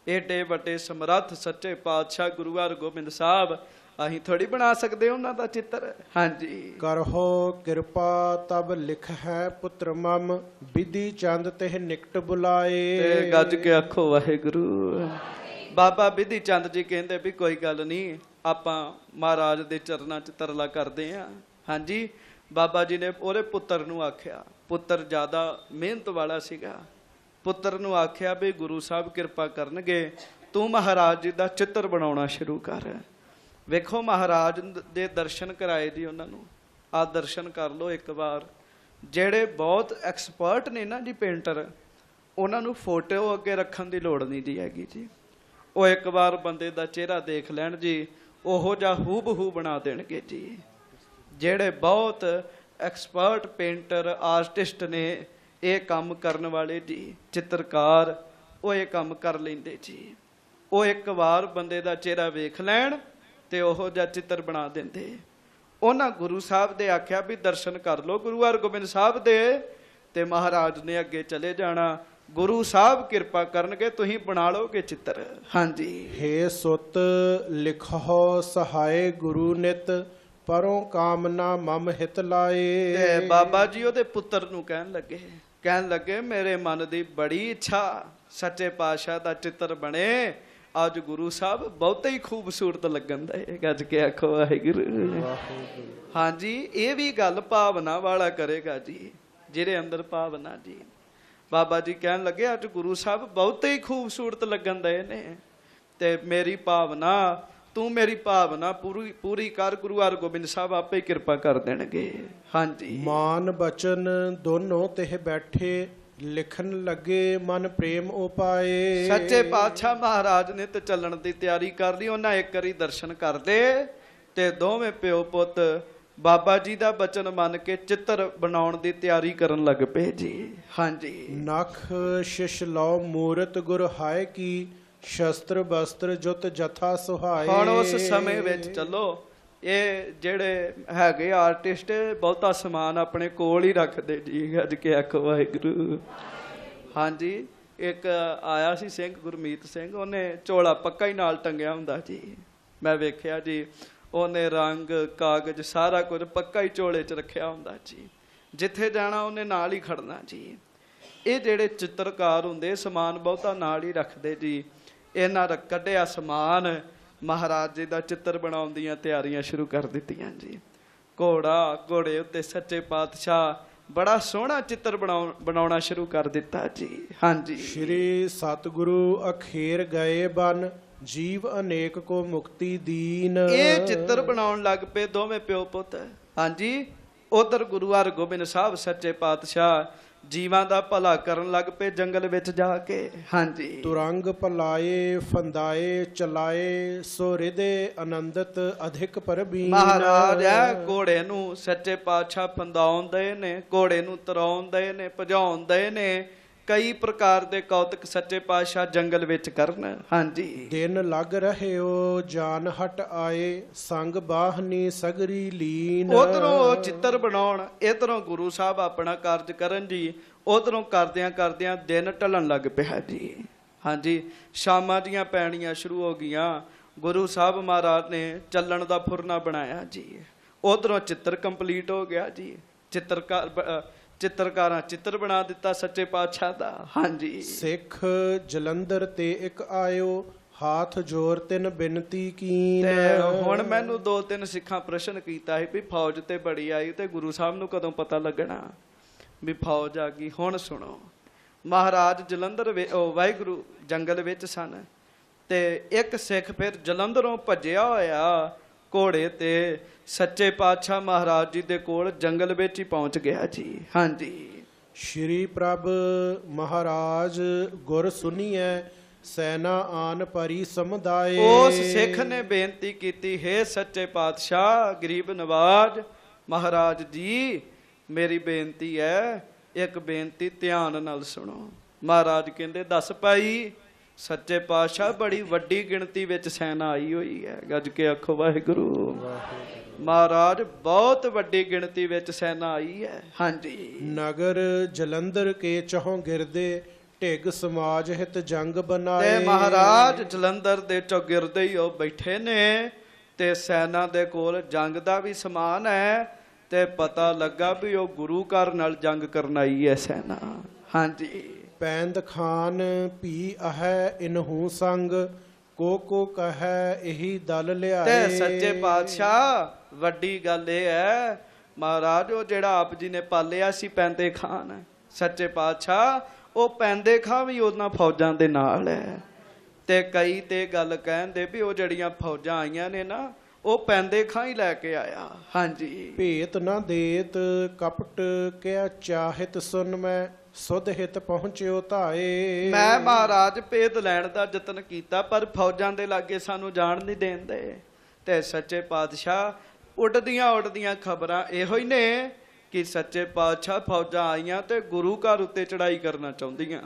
ਏਡੇ ਵੱਡੇ ਸਮਰੱਥ ਸੱਚੇ ਪਾਤਸ਼ਾਹ ਗੁਰੂ ਹਰਗੋਬਿੰਦ ਸਾਹਿਬ, ਅਸੀਂ ਥੋੜੀ ਬਣਾ ਸਕਦੇ ਉਹਨਾਂ ਦਾ ਚਿੱਤਰ। ਹਾਂਜੀ, ਕਰਹੁ ਕਿਰਪਾ ਤਬ ਲਿਖ ਹੈ ਪੁੱਤਰ ਮਮ, ਬਿਧੀ ਚੰਦ ਤੇ ਨਿਕਟ ਬੁਲਾਏ। ਤੇ ਗੱਜ ਕੇ ਆਖੋ ਵਾਹਿਗੁਰੂ। ਬਾਬਾ ਬਿਧੀ ਚੰਦ ਜੀ ਕਹਿੰਦੇ ਵੀ ਕੋਈ ਗੱਲ ਨਹੀਂ, ਆਪਾਂ ਮਹਾਰਾਜ ਦੇ ਚਰਨਾਂ 'ਚ ਤਰਲਾ ਕਰਦੇ ਆ। ਹਾਂਜੀ, ਬਾਬਾ ਜੀ ਨੇ ਉਹਦੇ ਪੁੱਤਰ ਨੂੰ ਆਖਿਆ, ਪੁੱਤਰ ਜ਼ਿਆਦਾ ਮਿਹਨਤ ਵਾਲਾ ਸੀਗਾ, ਪੁੱਤਰ ਨੂੰ ਆਖਿਆ ਵੀ ਗੁਰੂ ਸਾਹਿਬ ਕਿਰਪਾ ਕਰਨਗੇ, ਤੂੰ ਮਹਾਰਾਜ ਜੀ ਦਾ ਚਿੱਤਰ ਬਣਾਉਣਾ ਸ਼ੁਰੂ ਕਰ। ਵੇਖੋ ਮਹਾਰਾਜ ਦੇ ਦਰਸ਼ਨ ਕਰਾਏ ਜੀ ਉਹਨਾਂ ਨੂੰ। ਆਹ ਦਰਸ਼ਨ ਕਰ ਲਓ ਇੱਕ ਵਾਰ। ਜਿਹੜੇ ਬਹੁਤ ਐਕਸਪਰਟ ਨੇ ਨਾ ਜੀ ਪੇਂਟਰ, ਉਹਨਾਂ ਨੂੰ ਫੋਟੋ ਅੱਗੇ ਰੱਖਣ ਦੀ ਲੋੜ ਨਹੀਂ ਜੀ ਹੈਗੀ ਜੀ। ਉਹ ਇੱਕ ਵਾਰ ਬੰਦੇ ਦਾ ਚਿਹਰਾ ਦੇਖ ਲੈਣ ਜੀ, ਉਹੋ ਜਿਹਾ ਹੂਬਹੂ ਬਣਾ ਦੇਣਗੇ ਜੀ। ਜਿਹੜੇ ਬਹੁਤ ਐਕਸਪਰਟ ਪੇਂਟਰ ਆਰਟਿਸਟ ਨੇ, ਇਹ ਕੰਮ ਕਰਨ ਵਾਲੇ ਜੀ, ਚਿੱਤਰਕਾਰ, ਉਹ ਇਹ ਕੰਮ ਕਰ ਲੈਂਦੇ ਜੀ। ਉਹ ਇੱਕ ਵਾਰ ਬੰਦੇ ਦਾ ਚਿਹਰਾ ਵੇਖ ਲੈਣ ਤੇ ਉਹੋ ਜਿਹਾ ਚਿੱਤਰ ਬਣਾ ਦਿੰਦੇ। ਉਹਨਾਂ ਗੁਰੂ ਸਾਹਿਬ ਦੇ ਆਖਿਆ ਵੀ ਦਰਸ਼ਨ ਕਰ ਲਓ ਗੁਰੂ ਹਰਗੋਬਿੰਦ ਸਾਹਿਬ ਦੇ, ਤੇ ਮਹਾਰਾਜ ਨੇ ਅੱਗੇ ਚਲੇ ਜਾਣਾ। ਗੁਰੂ ਸਾਹਿਬ ਕਿਰਪਾ ਕਰਨਗੇ, ਤੁਸੀਂ ਬਣਾ ਲਓਗੇ ਚਿੱਤਰ। ਹਾਂਜੀ, ਹੇ ਸੁਤ ਲਿਖਹੁ ਸਹਾਏ ਗੁਰੂ ਨਿਤ, ਪਰੋਂ ਕਾਮਨਾ ਮਮ ਹਿਤ ਲਾਏ। ਤੇ ਬਾਬਾ ਜੀ ਉਹਦੇ ਪੁੱਤਰ ਨੂੰ ਕਹਿਣ ਲੱਗੇ ਮੇਰੇ ਮਨ ਦੀ ਬੜੀ ਇੱਛਾ ਸੱਚੇ ਪਾਤਸ਼ਾਹ ਦਾ ਚਿੱਤਰ ਬਣੇ। ਅੱਜ ਗੁਰੂ ਸਾਹਿਬ ਬਹੁਤੇ ਹੀ ਖੂਬਸੂਰਤ ਲੱਗਣ ਦੇ। ਗੱਜ ਕੇ ਆਖੋ ਵਾਹਿਗੁਰੂ। ਹਾਂਜੀ, ਇਹ ਵੀ ਗੱਲ ਭਾਵਨਾ ਵਾਲਾ ਕਰੇਗਾ ਜੀ, ਜਿਹਦੇ ਅੰਦਰ ਭਾਵਨਾ ਜੀ। ਬਾਬਾ ਜੀ ਕਹਿਣ ਲੱਗੇ ਅੱਜ ਗੁਰੂ ਸਾਹਿਬ ਬਹੁਤੇ ਹੀ ਖੂਬਸੂਰਤ ਲੱਗਣ ਦੇ ਨੇ, ਤੇ ਮੇਰੀ ਭਾਵਨਾ, ਤੂੰ ਮੇਰੀ ਭਾਵਨਾ ਪੂਰੀ ਕਰ। ਗੁਰੂ ਹਰਗੋਬਿੰਦ ਸਾਹਿਬ ਆਪੇ ਹੀ ਕਿਰਪਾ ਕਰ ਦੇਣਗੇ। ਹਾਂਜੀ, ਮਾਨ ਬਚਨ ਦੋਨੋਂ ਤੇ ਬੈਠੇ, ਲਿਖਣ ਲੱਗੇ ਮਨ ਪ੍ਰੇਮ ਉਪਾਏ। ਸੱਚੇ ਪਾਤਸ਼ਾਹ ਮਹਾਰਾਜ ਨੇ ਤੇ ਚੱਲਣ ਦੀ ਤਿਆਰੀ ਕਰ ਲਈ। ਉਹਨਾਂ ਇੱਕ ਵਾਰੀ ਦਰਸ਼ਨ ਕਰਦੇ ਤੇ ਦੋਵੇਂ ਪਿਓ ਪੁੱਤ ਬਾਬਾ ਜੀ ਦਾ ਬਚਨ ਮੰਨ ਕੇ ਚਿੱਤਰ ਬਣਾਉਣ ਦੀ ਤਿਆਰੀ ਕਰਨ ਲੱਗ ਪਏ ਜੀ। ਹਾਂਜੀ, ਨਖ ਸ਼ਿਸ਼ ਲਓ ਮੂਰਤ ਗੁਰ ਹਾਏ ਕੀ, ਸ਼ਸਤਰ ਬਸਤਰ ਜੁਤ ਜਥਾ ਸੁਹਾਏ। ਹੁਣ ਉਸ ਸਮੇਂ ਵਿੱਚ ਚੱਲੋ, ਇਹ ਜਿਹੜੇ ਹੈਗੇ ਆਰਟਿਸਟ ਬਹੁਤਾ ਸਮਾਨ ਆਪਣੇ ਕੋਲ ਹੀ ਰੱਖਦੇ ਜੀ। ਅੱਜ ਕੇ ਆਖੋ ਵਾਹਿਗੁਰੂ। ਹਾਂਜੀ, ਇੱਕ ਆਇਆ ਸੀ ਸਿੰਘ ਗੁਰਮੀਤ ਸਿੰਘ, ਉਹਨੇ ਝੋਲਾ ਪੱਕਾ ਹੀ ਨਾਲ ਟੰਗਿਆ ਹੁੰਦਾ ਜੀ। ਮੈਂ ਵੇਖਿਆ ਜੀ, ਉਹਨੇ ਰੰਗ ਕਾਗਜ਼ ਸਾਰਾ ਕੁਝ ਪੱਕਾ ਹੀ ਝੋਲੇ 'ਚ ਰੱਖਿਆ ਹੁੰਦਾ ਜੀ। ਜਿੱਥੇ ਜਾਣਾ ਉਹਨੇ ਨਾਲ ਹੀ ਖੜਨਾ ਜੀ। ਇਹ ਜਿਹੜੇ ਚਿੱਤਰਕਾਰ ਹੁੰਦੇ ਸਮਾਨ ਬਹੁਤਾ ਨਾਲ ਹੀ ਰੱਖਦੇ ਜੀ। ਇਹਨਾਂ ਦਾ ਕੱਢਿਆ ਸਮਾਨ, ਮਹਾਰਾਜ ਜੀ ਦਾ ਚਿੱਤਰ ਬਣਾਉਣ ਦੀਆਂ ਤਿਆਰੀਆਂ ਸ਼ੁਰੂ ਕਰ ਦਿੱਤੀਆਂ ਜੀ। ਘੋੜੇ ਉੱਤੇ ਸੱਚੇ ਪਾਤਸ਼ਾਹ ਬੜਾ ਸੋਹਣਾ ਚਿੱਤਰ ਬਣਾਉਣਾ ਸ਼ੁਰੂ ਕਰ ਦਿੱਤਾ ਜੀ। ਹਾਂਜੀ, ਸ਼੍ਰੀ ਸਤਿਗੁਰੂ ਅਖੇਰ ਗਏ ਬਨ, ਜੀਵ ਅਨੇਕ ਕੋ ਮੁਕਤੀ ਦੀਨ। ਇਹ ਚਿੱਤਰ ਬਣਾਉਣ ਲੱਗ ਪਏ ਦੋਵੇਂ ਪਿਓ ਪੁੱਤ। ਹਾਂਜੀ, ਉਧਰ ਗੁਰੂ ਹਰਗੋਬਿੰਦ ਸਾਹਿਬ ਸੱਚੇ ਪਾਤਸ਼ਾਹ ਜੀਵਾਂ ਦਾ ਭਲਾ ਕਰਨ ਲੱਗ ਪਏ ਜੰਗਲ ਵਿੱਚ ਜਾ ਕੇ। ਹਾਂਜੀ, ਤੁਰੰਗ ਭਲਾਏ ਫੰਦਾਏ ਚਲਾਏ, ਸੋ ਰਿਦੇ ਆਨੰਦਤ ਅਧਿਕ ਪਰਬੀਨ। ਮਹਾਰਾਜ ਘੋੜੇ ਨੂੰ ਸੱਚੇ ਪਾਤਸ਼ਾਹ ਫੰਦਾਉਂਦੇ ਨੇ, ਘੋੜੇ ਨੂੰ ਤਰਾਉਂਦੇ ਨੇ, ਭਜਾਉਂਦੇ ਨੇ। ਕਈ ਪ੍ਰਕਾਰ ਦੇ ਕੌਤਕ ਸੱਚੇ ਪਾਤਸ਼ਾਹ ਜੰਗਲ ਵਿੱਚ ਕਰਨ। ਹਾਂਜੀ, ਦਿਨ ਲੱਗ ਰਹਿਓ ਜਾਨ ਹਟ ਆਏ, ਸੰਗ ਬਾਹਨੀ ਸਗਰੀ ਲੀਨ। ਉਧਰੋਂ ਚਿੱਤਰ ਬਣਾਉਣ, ਇਧਰੋਂ ਗੁਰੂ ਸਾਹਿਬ ਆਪਣਾ ਕਾਰਜ ਕਰਨ ਜੀ। ਉਧਰੋਂ ਕਰਦਿਆਂ ਦਿਨ ਢਲਣ ਲੱਗ ਪਿਆ ਜੀ। ਹਾਂਜੀ, ਸ਼ਾਮਾਂ ਦੀਆਂ ਪੈਣੀਆਂ ਸ਼ੁਰੂ ਹੋ ਗਈਆਂ। ਗੁਰੂ ਸਾਹਿਬ ਮਹਾਰਾਜ ਨੇ ਚੱਲਣ ਦਾ ਫੁਰਨਾ ਬਣਾਇਆ ਜੀ। ਉਧਰੋਂ ਚਿੱਤਰ ਕੰਪਲੀਟ ਹੋ ਗਿਆ ਜੀ। ਚਿੱਤਰਕਾਰਾਂ ਚਿੱਤਰ ਬਣਾ ਦਿੱਤਾ ਸੱਚੇ ਪਾਤਸ਼ਾਹ ਦਾ। ਹਾਂਜੀ ਸਿੱਖ ਜਲੰਧਰ ਤੇ ਇੱਕ ਆਇਓ, ਹਾਥ ਜੋਰ ਤਿਨ ਬਿਨਤੀ ਕੀਨ। ਤੇ ਹੁਣ ਮੈਨੂੰ 2-3 ਸਿੱਖਾਂ ਪ੍ਰਸ਼ਨ ਕੀਤਾ ਸੀ ਵੀ ਫੌਜ ਤੇ ਬੜੀ ਆਈ ਤੇ ਗੁਰੂ ਸਾਹਿਬ ਨੂੰ ਕਦੋਂ ਪਤਾ ਲੱਗਣਾ ਵੀ ਫੌਜ ਆ ਗਈ। ਹੁਣ ਸੁਣੋ, ਮਹਾਰਾਜ ਜਲੰਧਰ ਵਾਹਿਗੁਰੂ ਜੰਗਲ ਵਿੱਚ ਸਨ ਤੇ ਇੱਕ ਸਿੱਖ ਫਿਰ ਜਲੰਧਰੋਂ ਭੱਜਿਆ ਹੋਇਆ ਘੋੜੇ ਤੇ ਸੱਚੇ ਪਾਤਸ਼ਾਹ ਮਹਾਰਾਜ ਜੀ ਦੇ ਕੋਲ ਜੰਗਲ ਵਿੱਚ ਹੀ ਪਹੁੰਚ ਗਿਆ ਜੀ। ਹਾਂਜੀ। ਸ਼੍ਰੀ ਪ੍ਰਭ ਮਹਾਰਾਜ ਗੁਰ ਸੁਨੀਐ, ਸੈਨਾ ਆਨ ਪਰੀ ਸਮੁਦਾਏ। ਉਸ ਸਿੱਖ ਨੇ ਬੇਨਤੀ ਕੀਤੀ, ਹੇ ਸੱਚੇ ਪਾਤਸ਼ਾਹ ਗਰੀਬ ਨਵਾਜ ਮਹਾਰਾਜ ਜੀ, ਮੇਰੀ ਬੇਨਤੀ ਹੈ, ਇੱਕ ਬੇਨਤੀ ਧਿਆਨ ਨਾਲ ਸੁਣੋ। ਮਹਾਰਾਜ ਕਹਿੰਦੇ, ਦੱਸ ਭਾਈ। ਸੱਚੇ ਪਾਤਸ਼ਾਹ, ਬੜੀ ਵੱਡੀ ਗਿਣਤੀ ਵਿੱਚ ਸੈਨਾ ਆਈ ਹੋਈ ਹੈ। ਗੱਜ ਕੇ ਆਖੋ ਵਾਹਿਗੁਰੂ। ਮਹਾਰਾਜ, ਬਹੁਤ ਵੱਡੀ ਗਿਣਤੀ ਵਿੱਚ ਸੈਨਾ ਆਈ ਹੈ। ਹਾਂਜੀ। ਨਗਰ ਜਲੰਧਰ ਕੇ ਚਹੁ ਗਿਰਦੇ, ਢਿੱਗ ਸਮਾਜ ਹਿਤ ਜੰਗ ਬਨਾਏ। ਤੇ ਮਹਾਰਾਜ ਜਲੰਧਰ ਦੇ ਚੌਗਿਰਦੇ ਹੀ ਉਹ ਬੈਠੇ ਨੇ ਤੇ ਸੈਨਾ ਦੇ ਕੋਲ ਜੰਗ ਦਾ ਵੀ ਸਮਾਨ ਹੈ ਤੇ ਪਤਾ ਲੱਗਾ ਵੀ ਉਹ ਗੁਰੂ ਘਰ ਨਾਲ ਜੰਗ ਕਰਨ ਆਈ ਹੈ ਸੈਨਾ। ਹਾਂਜੀ। ਪੈਂਦ ਖਾਨ ਭੀ ਅਹੈ ਇਨਹੂ ਸੰਗ, ਕੋ ਕਹੈ ਇਹੀ ਦਲ ਲਿਆਏ। ਤੇ ਸੱਚੇ ਪਾਤਸ਼ਾਹ ਵੱਡੀ ਗੱਲ ਇਹ ਹੈ, ਮਹਾਰਾਜ ਉਹ ਜਿਹੜਾ ਆਪ ਜੀ ਨੇ ਪਾਲਿਆ ਸੀ ਪੈਂਦੇ ਖਾਨ, ਸੱਚੇ ਪਾਤਸ਼ਾਹ ਉਹ ਪੈਂਦੇ ਖਾਂ ਵੀ ਉਹਨਾਂ ਫੌਜਾਂ ਦੇ ਨਾਲ ਹੈ। ਤੇ ਕਈ ਤੇ ਗੱਲ ਕਹਿੰਦੇ ਵੀ ਉਹ ਜਿਹੜੀਆਂ ਫੌਜਾਂ ਆਈਆਂ ਨੇ ਨਾ, ਉਹ ਪੈਂਦੇ ਖਾਂ ਹੀ ਲੈ ਕੇ ਆਇਆ। ਹਾਂਜੀ। ਭੇਤ ਨਾ ਦੇਤ ਕਪਟ ਕਿਆ ਚਾਹਿਤ ਸੁਨ ਮੈਂ, ਸੁਧ ਹਿਤ ਪਹੁੰਚਿਓ ਧਾਏ। ਮੈਂ ਮਹਾਰਾਜ ਭੇਦ ਲੈਣ ਦਾ ਯਤਨ ਕੀਤਾ ਪਰ ਫੌਜਾਂ ਦੇ ਲਾਗੇ ਸਾਨੂੰ ਜਾਣ ਨਹੀਂ ਦੇਂਦੇ। ਤੇ ਸੱਚੇ ਪਾਤਸ਼ਾਹ ਉੱਡਦੀਆਂ ਖਬਰਾਂ ਇਹੋ ਹੀ ਨੇ ਕਿ ਸੱਚੇ ਪਾਤਸ਼ਾਹ ਫੌਜਾਂ ਆਈਆਂ ਤੇ ਗੁਰੂ ਘਰ ਉੱਤੇ ਚੜਾਈ ਕਰਨਾ ਚਾਹੁੰਦੀਆਂ।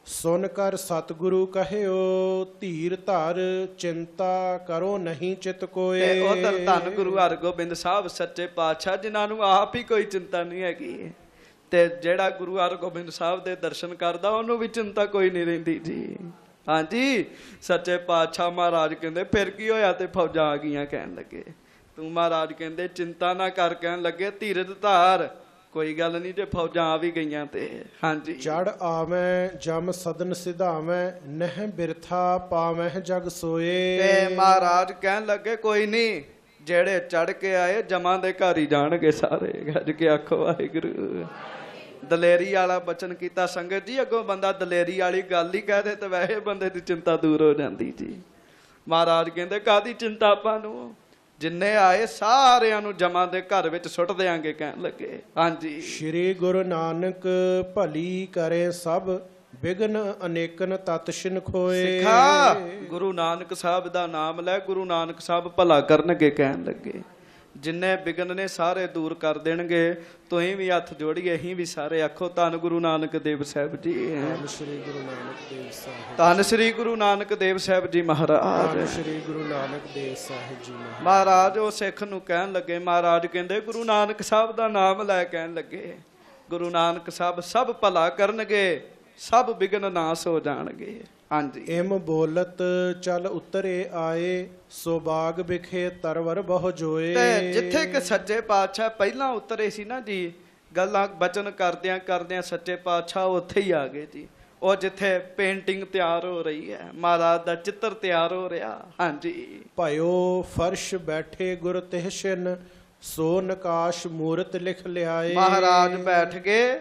ਸੁਨ ਕਰ ਸਤਿਗੁਰੂ ਕਹਿਓ, ਧੀਰ ਧਰ ਚਿੰਤਾ ਕਰੋ ਨਹੀਂ ਚਿਤ ਕੋਏ। ਤੇ ਉਧਰ ਧੰਨ ਗੁਰੂ ਹਰਗੋਬਿੰਦ ਸਾਹਿਬ ਸੱਚੇ ਪਾਤਸ਼ਾਹ, ਜਿਨ੍ਹਾਂ ਨੂੰ ਆਪ ਹੀ ਕੋਈ ਚਿੰਤਾ ਨਹੀਂ ਹੈਗੀ, ਤੇ ਜਿਹੜਾ ਗੁਰੂ ਹਰਗੋਬਿੰਦ ਸਾਹਿਬ ਦੇ ਦਰਸ਼ਨ ਕਰਦਾ ਉਹਨੂੰ ਵੀ ਚਿੰਤਾ ਕੋਈ ਨਹੀਂ ਰਹਿੰਦੀ ਜੀ। ਹਾਂਜੀ। ਸੱਚੇ ਪਾਤਸ਼ਾਹ ਮਹਾਰਾਜ ਕਹਿੰਦੇ, ਫਿਰ ਕੀ ਹੋਇਆ ਤੇ ਫੌਜਾਂ ਆ ਗਈਆਂ। ਕਹਿਣ ਲੱਗੇ, ਤੂੰ ਮਹਾਰਾਜ ਕਹਿੰਦੇ ਚਿੰਤਾ ਨਾ ਕਰ। ਕਹਿਣ ਲੱਗੇ, ਧੀਰਜ ਧਾਰ, ਕੋਈ ਗੱਲ ਨਹੀਂ ਜੇ ਫੌਜਾਂ ਆ ਵੀ ਗਈਆਂ ਤੇ। ਹਾਂਜੀ। ਚੜ ਆਵੈ ਜਮ ਸਦਨ ਸਿਧਾਵੈ, ਨਹਿ ਬਿਰਥਾ ਪਾਵੈ ਜਗ ਸੋਏ। ਤੇ ਮਹਾਰਾਜ ਕਹਿਣ ਲੱਗੇ, ਕੋਈ ਨਹੀਂ, ਜਿਹੜੇ ਚੜ ਕੇ ਆਏ ਜਮਾਂ ਦੇ ਘਰ ਹੀ ਜਾਣਗੇ ਸਾਰੇ। ਗੱਜ ਕੇ ਆਖੋ ਵਾਹਿਗੁਰੂ। ਦਲੇਰੀ ਵਾਲਾ ਬਚਨ ਕੀਤਾ ਸੰਗਤ ਜੀ। ਅੱਗੋਂ ਬੰਦਾ ਦਲੇਰੀ ਵਾਲੀ ਗੱਲ ਹੀ ਕਹਿ ਦੇ ਤੇ ਵੈਸੇ ਬੰਦੇ ਦੀ ਚਿੰਤਾ ਦੂਰ ਹੋ ਜਾਂਦੀ ਜੀ। ਮਹਾਰਾਜ ਕਹਿੰਦੇ, ਕਾਹਦੀ ਚਿੰਤਾ ਆਪਾਂ ਨੂੰ, ਜਿੰਨੇ ਆਏ ਸਾਰਿਆਂ ਨੂੰ ਜਮਾਂ ਦੇ ਘਰ ਵਿੱਚ ਸੁੱਟ ਦਿਆਂਗੇ। ਕਹਿਣ ਲੱਗੇ। ਹਾਂਜੀ। ਸ਼੍ਰੀ ਗੁਰੂ ਨਾਨਕ ਭਲੀ ਕਰੇ ਸਭ, ਬਿਗਨ ਅਨੇਕਨ ਤਤ ਛਿਨ ਖੋਏ। ਸਿੱਖਾ, ਗੁਰੂ ਨਾਨਕ ਸਾਹਿਬ ਦਾ ਨਾਮ ਲੈ, ਗੁਰੂ ਨਾਨਕ ਸਾਹਿਬ ਭਲਾ ਕਰਨਗੇ। ਕਹਿਣ ਲੱਗੇ, ਜਿੰਨੇ ਬਿਗਨ ਨੇ ਸਾਰੇ ਦੂਰ ਕਰ ਦੇਣਗੇ। ਤੁਸੀਂ ਵੀ ਹੱਥ ਜੋੜੀਏ, ਅਸੀਂ ਵੀ ਸਾਰੇ ਆਖੋ ਧੰਨ ਗੁਰੂ ਨਾਨਕ ਦੇਵ ਸਾਹਿਬ ਜੀ। ਧੰਨ ਸ਼੍ਰੀ ਗੁਰੂ ਨਾਨਕ ਦੇਵ ਸਾਹਿਬ। ਧੰਨ ਸ਼੍ਰੀ ਗੁਰੂ ਨਾਨਕ ਦੇਵ ਸਾਹਿਬ ਜੀ ਮਹਾਰਾਜ। ਧੰਨ ਸ਼੍ਰੀ ਗੁਰੂ ਨਾਨਕ ਦੇਵ ਸਾਹਿਬ ਜੀ ਮਹਾਰਾਜ ਉਹ ਸਿੱਖ ਨੂੰ ਕਹਿਣ ਲੱਗੇ, ਮਹਾਰਾਜ ਕਹਿੰਦੇ ਗੁਰੂ ਨਾਨਕ ਸਾਹਿਬ ਦਾ ਨਾਮ ਲੈ। ਕਹਿਣ ਲੱਗੇ, ਗੁਰੂ ਨਾਨਕ ਸਾਹਿਬ ਸਭ ਭਲਾ ਕਰਨਗੇ, ਸਭ ਬਿਗਨ ਨਾਸ ਹੋ ਜਾਣਗੇ। ਹਾਂਜੀ। ਇਮ ਬੋਲਤ ਚਲ ਉਤਰੇ ਆਏ, ਸੋ ਬਾਗ ਵਿਖੇ ਤਰਵਰ ਬਹੁ ਜੋਏ। ਤੇ ਜਿੱਥੇ ਕਿ ਸੱਚੇ ਪਾਤਸ਼ਾਹ ਪਹਿਲਾਂ ਉਤਰੇ ਸੀ ਨਾ ਜੀ, ਗੱਲਾਂ ਬਚਨ ਕਰਦਿਆਂ ਸੱਚੇ ਪਾਤਸ਼ਾਹ ਉੱਥੇ ਹੀ ਆ ਗਏ ਜੀ। ਉਹ ਜਿੱਥੇ ਪੇਂਟਿੰਗ ਤਿਆਰ ਹੋ ਰਹੀ ਹੈ, ਮਹਾਰਾਜ ਦਾ ਚਿੱਤਰ ਤਿਆਰ ਹੋ ਰਿਹਾ। ਹਾਂਜੀ। ਭਇਓ ਫਰਸ਼ ਬੈਠੇ ਗੁਰ ਤਿਹਸ਼ਨ, ਸੋ ਨਕਾਸ਼ ਮੂਰਤ ਲਿਖ ਲਿਆਏ। ਮਹਾਰਾਜ ਬੈਠ ਗਏ